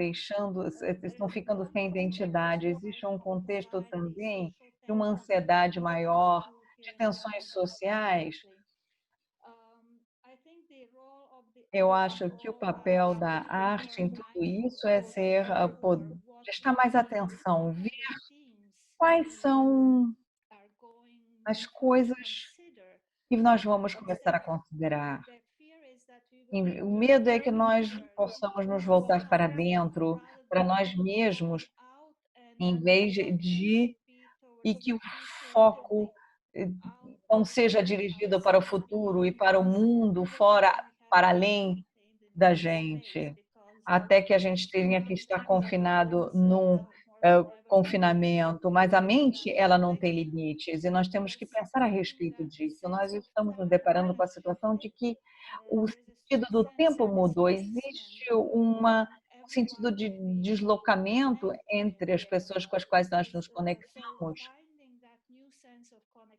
ficando sem identidade. Existe um contexto também de uma ansiedade maior, de tensões sociais. Eu acho que o papel da arte em tudo isso é prestar mais atenção, ver quais são as coisas que nós vamos começar a considerar. E o medo é que nós possamos nos voltar para dentro, para nós mesmos, em vez de e que o foco não seja dirigido para o futuro e para o mundo fora, para além da gente, até que a gente tenha que estar confinado num confinamento, mas a mente ela não tem limites e nós temos que pensar a respeito disso. Nós estamos nos deparando com a situação de que o sentido do tempo mudou, existe um sentido de deslocamento entre as pessoas com as quais nós nos conectamos,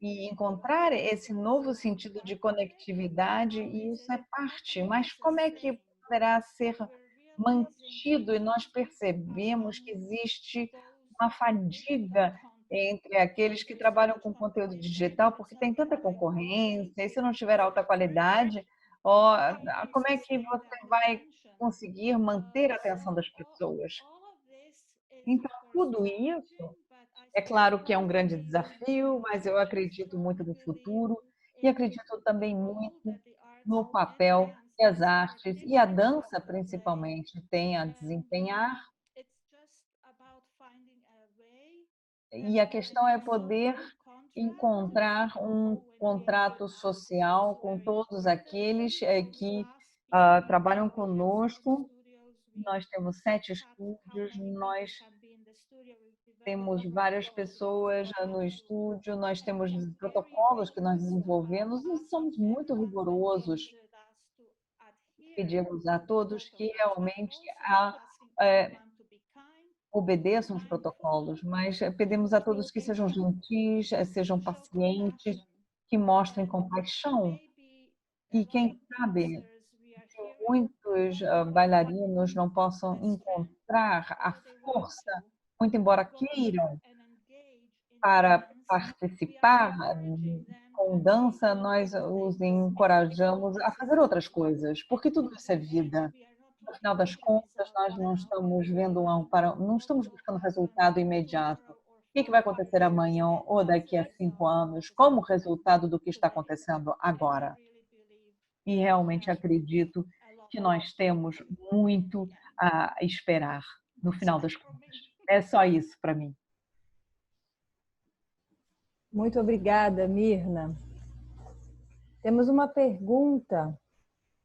e encontrar esse novo sentido de conectividade, e isso é parte, mas como é que poderá ser mantido? E nós percebemos que existe uma fadiga entre aqueles que trabalham com conteúdo digital, porque tem tanta concorrência, e se não tiver alta qualidade, como é que você vai conseguir manter a atenção das pessoas? Então, tudo isso é claro que é um grande desafio, mas eu acredito muito no futuro e acredito também muito no papel que as artes e a dança, principalmente, têm a desempenhar. E a questão é poder encontrar um contrato social com todos aqueles que trabalham conosco. Nós temos 7 estúdios, nós temos várias pessoas no estúdio, nós temos protocolos que nós desenvolvemos e somos muito rigorosos. Pedimos a todos que realmente obedeçam os protocolos, mas pedimos a todos que sejam gentis, sejam pacientes, que mostrem compaixão. E quem sabe, se muitos bailarinos não possam encontrar a força, muito embora queiram, para participar com dança, nós os encorajamos a fazer outras coisas, porque tudo isso é vida. No final das contas, nós não estamos vendo não estamos buscando resultado imediato. O que vai acontecer amanhã ou daqui a 5 anos, como resultado do que está acontecendo agora? E realmente acredito que nós temos muito a esperar no final das contas. É só isso para mim. Muito obrigada, Mirna. Temos uma pergunta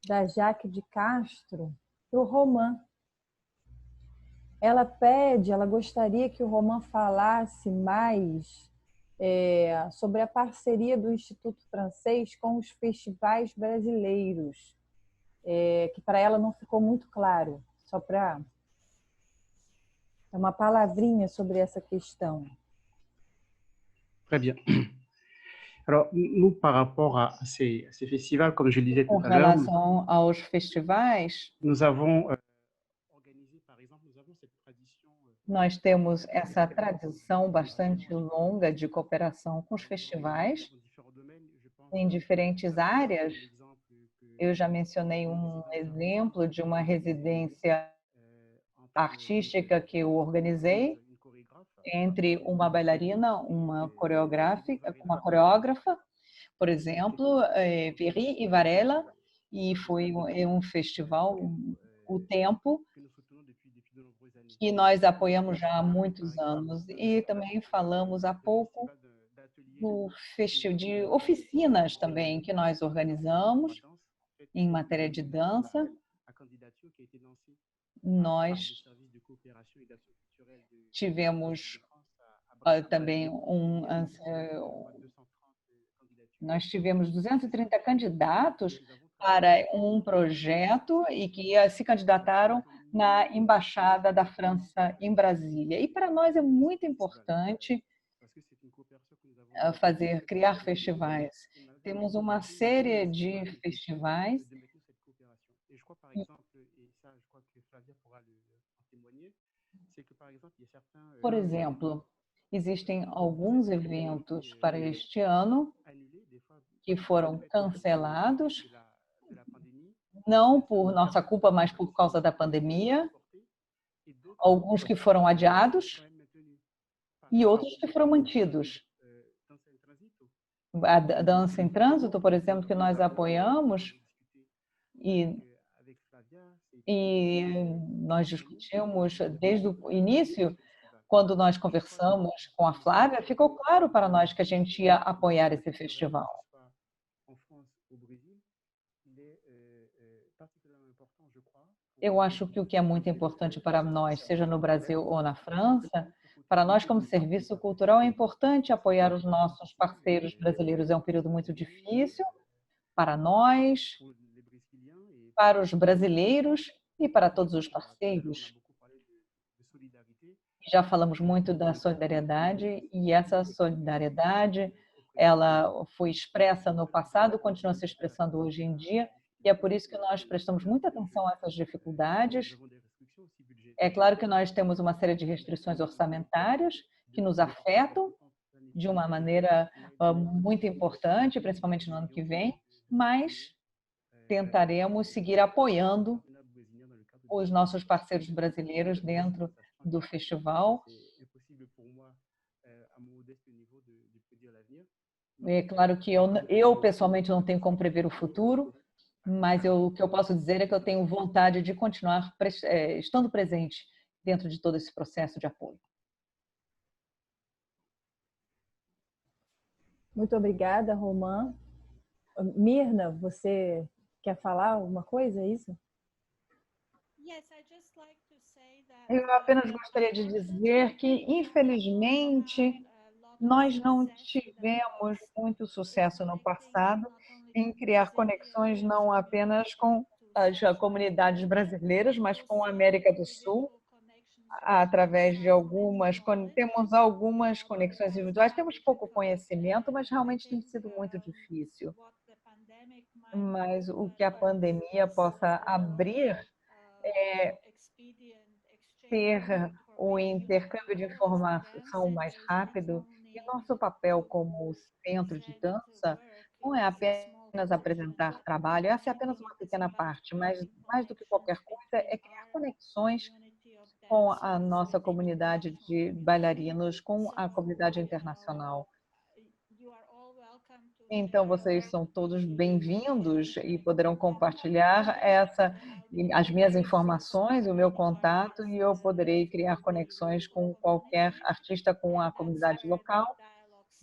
da Jaque de Castro para o Roman. ela gostaria que o Romain falasse mais sobre a parceria do Instituto Francês com os festivais brasileiros, que para ela não ficou muito claro, só para uma palavrinha sobre essa questão. Très bien. Alors, nous, par rapport à ces festivals, comme je le disais tout à l'heure, com relação aos festivais, nous avons organisé, par exemple, nous avons cette tradition. Nós temos essa tradição bastante longa de cooperação com os festivais em diferentes áreas. Eu já mencionei um exemplo de uma residência artística que eu organizei entre uma bailarina, uma coreógrafa, por exemplo, Viry e Varela, e foi um festival, o Tempo, que nós apoiamos já há muitos anos. E também falamos há pouco do festival de oficinas também que nós organizamos em matéria de dança. Nós tivemos também nós tivemos 230 candidatos para um projeto e que se candidataram na Embaixada da França em Brasília. E para nós é muito importante criar festivais. Temos uma série de festivais. Por exemplo, existem alguns eventos para este ano que foram cancelados, não por nossa culpa, mas por causa da pandemia. Alguns que foram adiados e outros que foram mantidos. A dança em trânsito, por exemplo, que nós apoiamos e nós discutimos desde o início, quando nós conversamos com a Flávia, ficou claro para nós que a gente ia apoiar esse festival. Eu acho que o que é muito importante para nós, seja no Brasil ou na França, para nós como serviço cultural é importante apoiar os nossos parceiros brasileiros. É um período muito difícil para nós, para os brasileiros e para todos os parceiros. Já falamos muito da solidariedade e essa solidariedade, ela foi expressa no passado, continua se expressando hoje em dia, e é por isso que nós prestamos muita atenção a essas dificuldades. É claro que nós temos uma série de restrições orçamentárias que nos afetam de uma maneira muito importante, principalmente no ano que vem, mas tentaremos seguir apoiando os nossos parceiros brasileiros dentro do festival. É claro que eu pessoalmente não tenho como prever o futuro, mas o que eu posso dizer é que eu tenho vontade de continuar estando presente dentro de todo esse processo de apoio. Muito obrigada, Romain. Mirna, você quer falar alguma coisa, é isso? Eu apenas gostaria de dizer que, infelizmente, nós não tivemos muito sucesso no passado em criar conexões não apenas com as comunidades brasileiras, mas com a América do Sul, através de temos algumas conexões individuais, temos pouco conhecimento, mas realmente tem sido muito difícil. Mas o que a pandemia possa abrir é ter o intercâmbio de informação mais rápido, e nosso papel como centro de dança não é apenas apresentar trabalho, essa é apenas uma pequena parte, mas mais do que qualquer coisa é criar conexões com a nossa comunidade de bailarinos, com a comunidade internacional. Então, vocês são todos bem-vindos e poderão compartilhar as minhas informações, o meu contato, e eu poderei criar conexões com qualquer artista, com a comunidade local.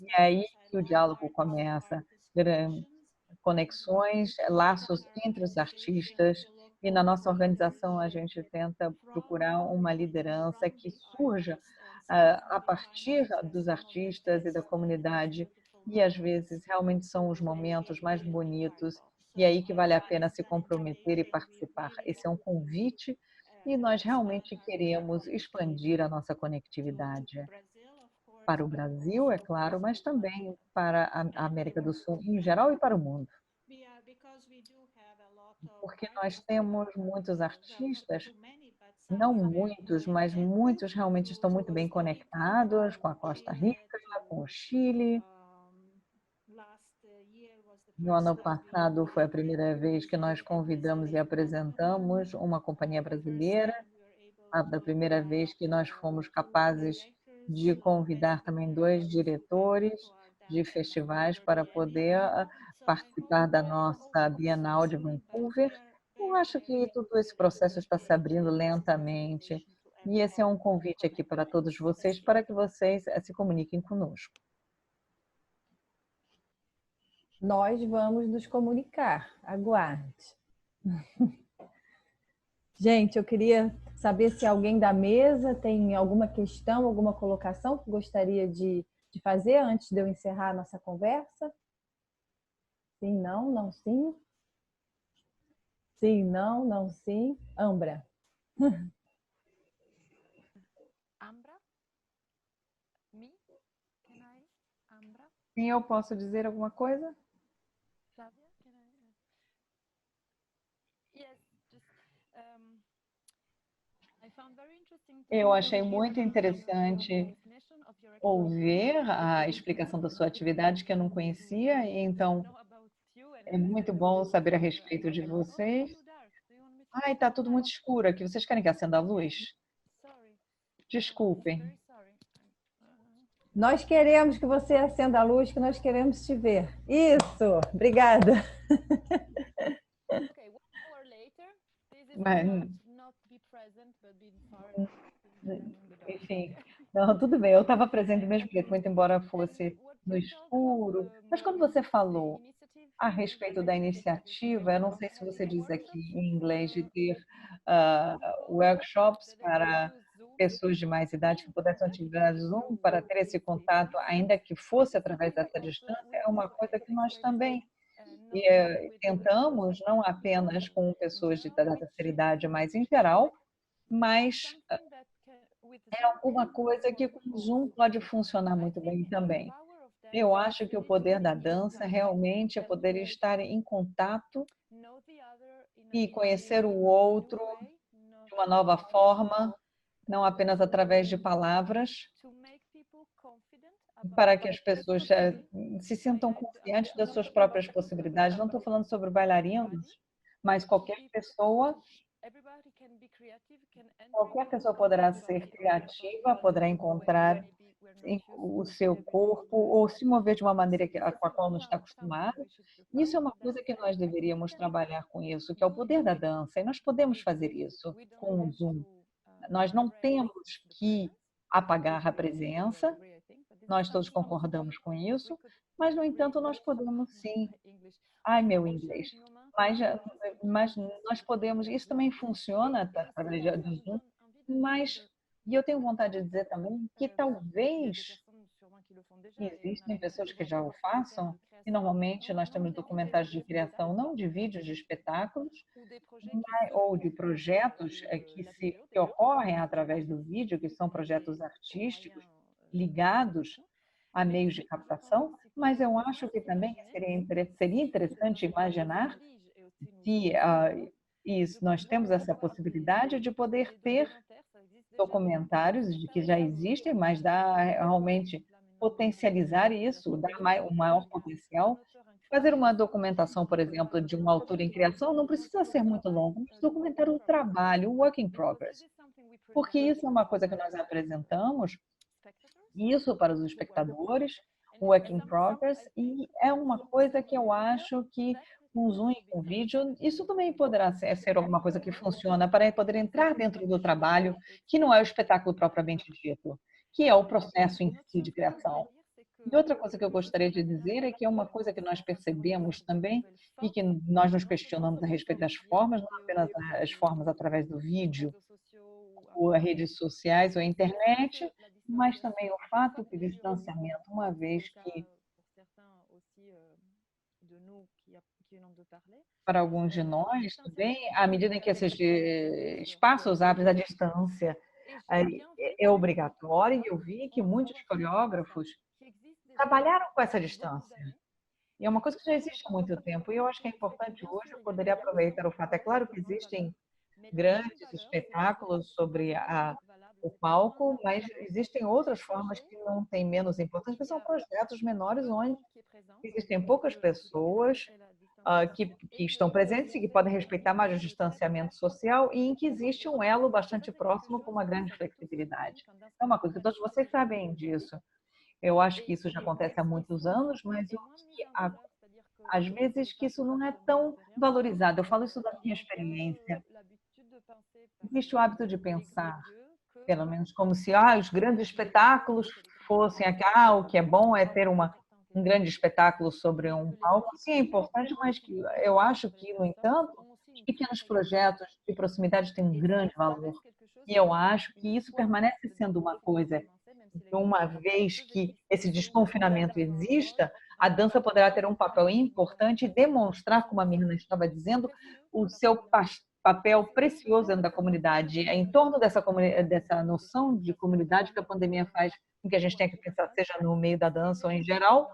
E é aí que o diálogo começa. Conexões, laços entre os artistas E na nossa organização a gente tenta procurar uma liderança que surja a partir dos artistas e da comunidade, e às vezes realmente são os momentos mais bonitos, e aí que vale a pena se comprometer e participar. Esse é um convite e nós realmente queremos expandir a nossa conectividade para o Brasil, é claro, mas também para a América do Sul em geral e para o mundo. Porque nós temos muitos artistas, não muitos, mas muitos realmente estão muito bem conectados com a Costa Rica, com o Chile. No ano passado foi a primeira vez que nós convidamos e apresentamos uma companhia brasileira, a primeira vez que nós fomos capazes de convidar também 2 diretores de festivais para poder participar da nossa Bienal de Vancouver. Eu acho que todo esse processo está se abrindo lentamente, e esse é um convite aqui para todos vocês, para que vocês se comuniquem conosco. Nós vamos nos comunicar, aguarde. Gente, eu queria saber se alguém da mesa tem alguma questão, alguma colocação que gostaria de fazer antes de eu encerrar a nossa conversa. Sim, não, não, sim. Sim, não, não, sim. Ambra. Ambra? Me? Can I? Ambra? Sim, eu posso dizer alguma coisa? Flavia? Can I? Yes, just, I found very interesting Eu achei muito interessante ouvir a explicação da sua atividade, que eu não conhecia, e então é muito bom saber a respeito de vocês. Ai, tá tudo muito escuro aqui. Vocês querem que acenda a luz? Desculpem. Nós queremos que você acenda a luz, que nós queremos te ver. Isso, obrigada. Mas, enfim, não, tudo bem. Eu estava presente mesmo, muito embora fosse no escuro. Mas quando você falou a respeito da iniciativa, eu não sei se você diz aqui em inglês, de ter workshops para pessoas de mais idade que pudessem utilizar Zoom para ter esse contato, ainda que fosse através dessa distância, é uma coisa que nós também tentamos, não apenas com pessoas da terceira idade, mas em geral, mas é alguma coisa que com o Zoom pode funcionar muito bem também. Eu acho que o poder da dança realmente é poder estar em contato e conhecer o outro de uma nova forma, não apenas através de palavras, para que as pessoas se sintam confiantes das suas próprias possibilidades. Não estou falando sobre bailarinos, mas qualquer pessoa poderá ser criativa, poderá encontrar o seu corpo ou se mover de uma maneira com a qual não está acostumado. Isso é uma coisa que nós deveríamos trabalhar com isso, que é o poder da dança, e nós podemos fazer isso com o Zoom. Nós não temos que apagar a presença, nós todos concordamos com isso, mas, no entanto, nós podemos sim. Ai, meu inglês. Mas nós podemos, isso também funciona através do Zoom, mas, e eu tenho vontade de dizer também que talvez existem pessoas que já o façam, e normalmente nós temos documentários de criação, não de vídeos de espetáculos, ou de projetos que ocorrem através do vídeo, que são projetos artísticos ligados a meios de captação, mas eu acho que também seria interessante imaginar que nós temos essa possibilidade de poder ter documentários de que já existem, mas dá realmente potencializar isso, dar um maior potencial. Fazer uma documentação, por exemplo, de um autor em criação não precisa ser muito longo, mas documentar o trabalho, o work in progress, porque isso é uma coisa que nós apresentamos, isso para os espectadores, o work in progress, e é uma coisa que eu acho que com Zoom e com vídeo, isso também poderá ser alguma coisa que funciona para poder entrar dentro do trabalho, que não é o espetáculo propriamente dito, que é o processo em si de criação. E outra coisa que eu gostaria de dizer é que é uma coisa que nós percebemos também e que nós nos questionamos a respeito das formas, não apenas as formas através do vídeo, ou as redes sociais ou a internet, mas também o fato que o distanciamento, uma vez que para alguns de nós também, à medida em que esses espaços abrem a distância é obrigatória, e eu vi que muitos coreógrafos trabalharam com essa distância. E é uma coisa que já existe há muito tempo, e eu acho que é importante hoje, eu poderia aproveitar o fato. É claro que existem grandes espetáculos sobre o palco, mas existem outras formas que não têm menos importância, mas são projetos menores onde existem poucas pessoas que estão presentes e que podem respeitar mais o distanciamento social e em que existe um elo bastante próximo com uma grande flexibilidade. É uma coisa que todos vocês sabem disso. Eu acho que isso já acontece há muitos anos, mas às vezes que isso não é tão valorizado. Eu falo isso da minha experiência. Existe o hábito de pensar, pelo menos como se os grandes espetáculos fossem o que é bom é ter um grande espetáculo sobre um palco. Sim, é importante, mas que eu acho que, no entanto, os pequenos projetos de proximidade têm um grande valor. E eu acho que isso permanece sendo uma coisa. Uma vez que esse desconfinamento exista, a dança poderá ter um papel importante e demonstrar, como a Mirna estava dizendo, o seu papel precioso dentro da comunidade. É em torno dessa noção de comunidade que a pandemia faz com que a gente tenha que pensar, seja no meio da dança ou em geral,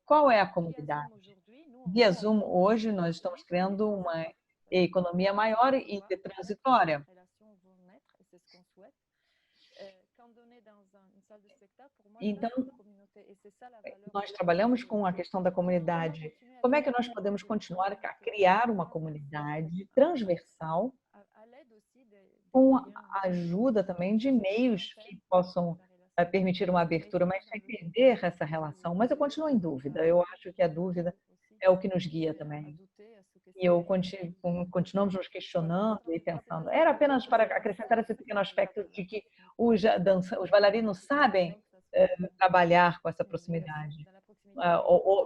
qual é a comunidade? Via Zoom, hoje, nós estamos criando uma economia maior e transitória. Então, nós trabalhamos com a questão da comunidade. Como é que nós podemos continuar a criar uma comunidade transversal com a ajuda também de meios que possam permitir uma abertura, mas sem perder essa relação? Mas eu continuo em dúvida. Eu acho que a dúvida é o que nos guia também. E continuamos nos questionando e pensando. Era apenas para acrescentar esse pequeno aspecto de que os bailarinos sabem trabalhar com essa proximidade,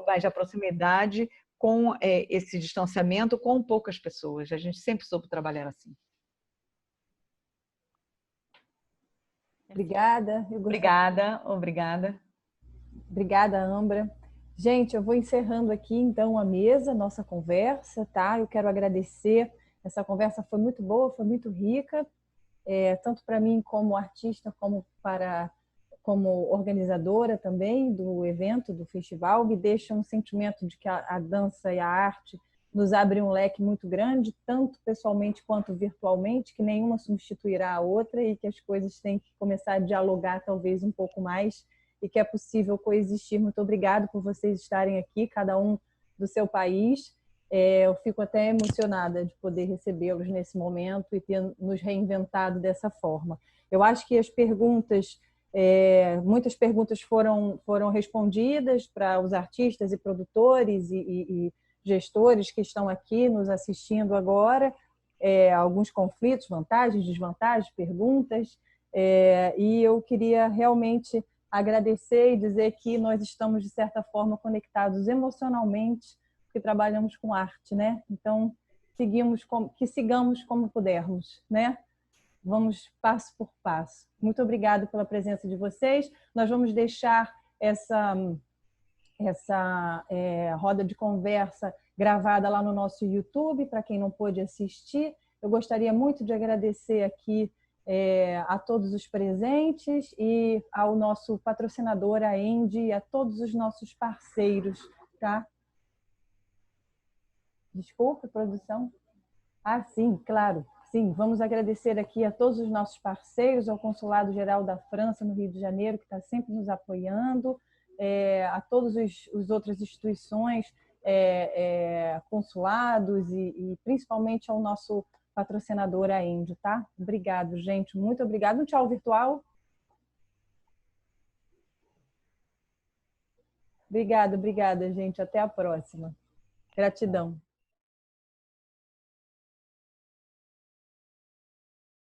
mas a proximidade com esse distanciamento com poucas pessoas. A gente sempre soube trabalhar assim. Obrigada. Obrigada. Obrigada, Ambra. Gente, eu vou encerrando aqui, então, a mesa, nossa conversa, tá? Eu quero agradecer. Essa conversa foi muito boa, foi muito rica, tanto para mim como artista, como organizadora também do evento, do festival. Me deixa um sentimento de que a dança e a arte nos abrem um leque muito grande, tanto pessoalmente quanto virtualmente, que nenhuma substituirá a outra e que as coisas têm que começar a dialogar talvez um pouco mais e que é possível coexistir. Muito obrigada por vocês estarem aqui, cada um do seu país. Eu fico até emocionada de poder recebê-los nesse momento e ter nos reinventado dessa forma. Eu acho que as perguntas, muitas perguntas foram respondidas para os artistas e produtores e gestores que estão aqui nos assistindo agora. Alguns conflitos, vantagens, desvantagens, perguntas. E eu queria realmente agradecer e dizer que nós estamos, de certa forma, conectados emocionalmente, porque trabalhamos com arte, né? Então, sigamos como pudermos, né? Vamos passo por passo. Muito obrigada pela presença de vocês. Nós vamos deixar essa roda de conversa gravada lá no nosso YouTube, para quem não pôde assistir. Eu gostaria muito de agradecer aqui a todos os presentes e ao nosso patrocinador, a Endy, e a todos os nossos parceiros, tá? Desculpa, produção. Sim, claro. Sim, vamos agradecer aqui a todos os nossos parceiros, ao Consulado Geral da França, no Rio de Janeiro, que está sempre nos apoiando, a todas as outras instituições, consulados e principalmente ao nosso patrocinador, a Endy, tá? Obrigado, gente. Muito obrigado. Um tchau virtual. Obrigada, gente. Até a próxima. Gratidão.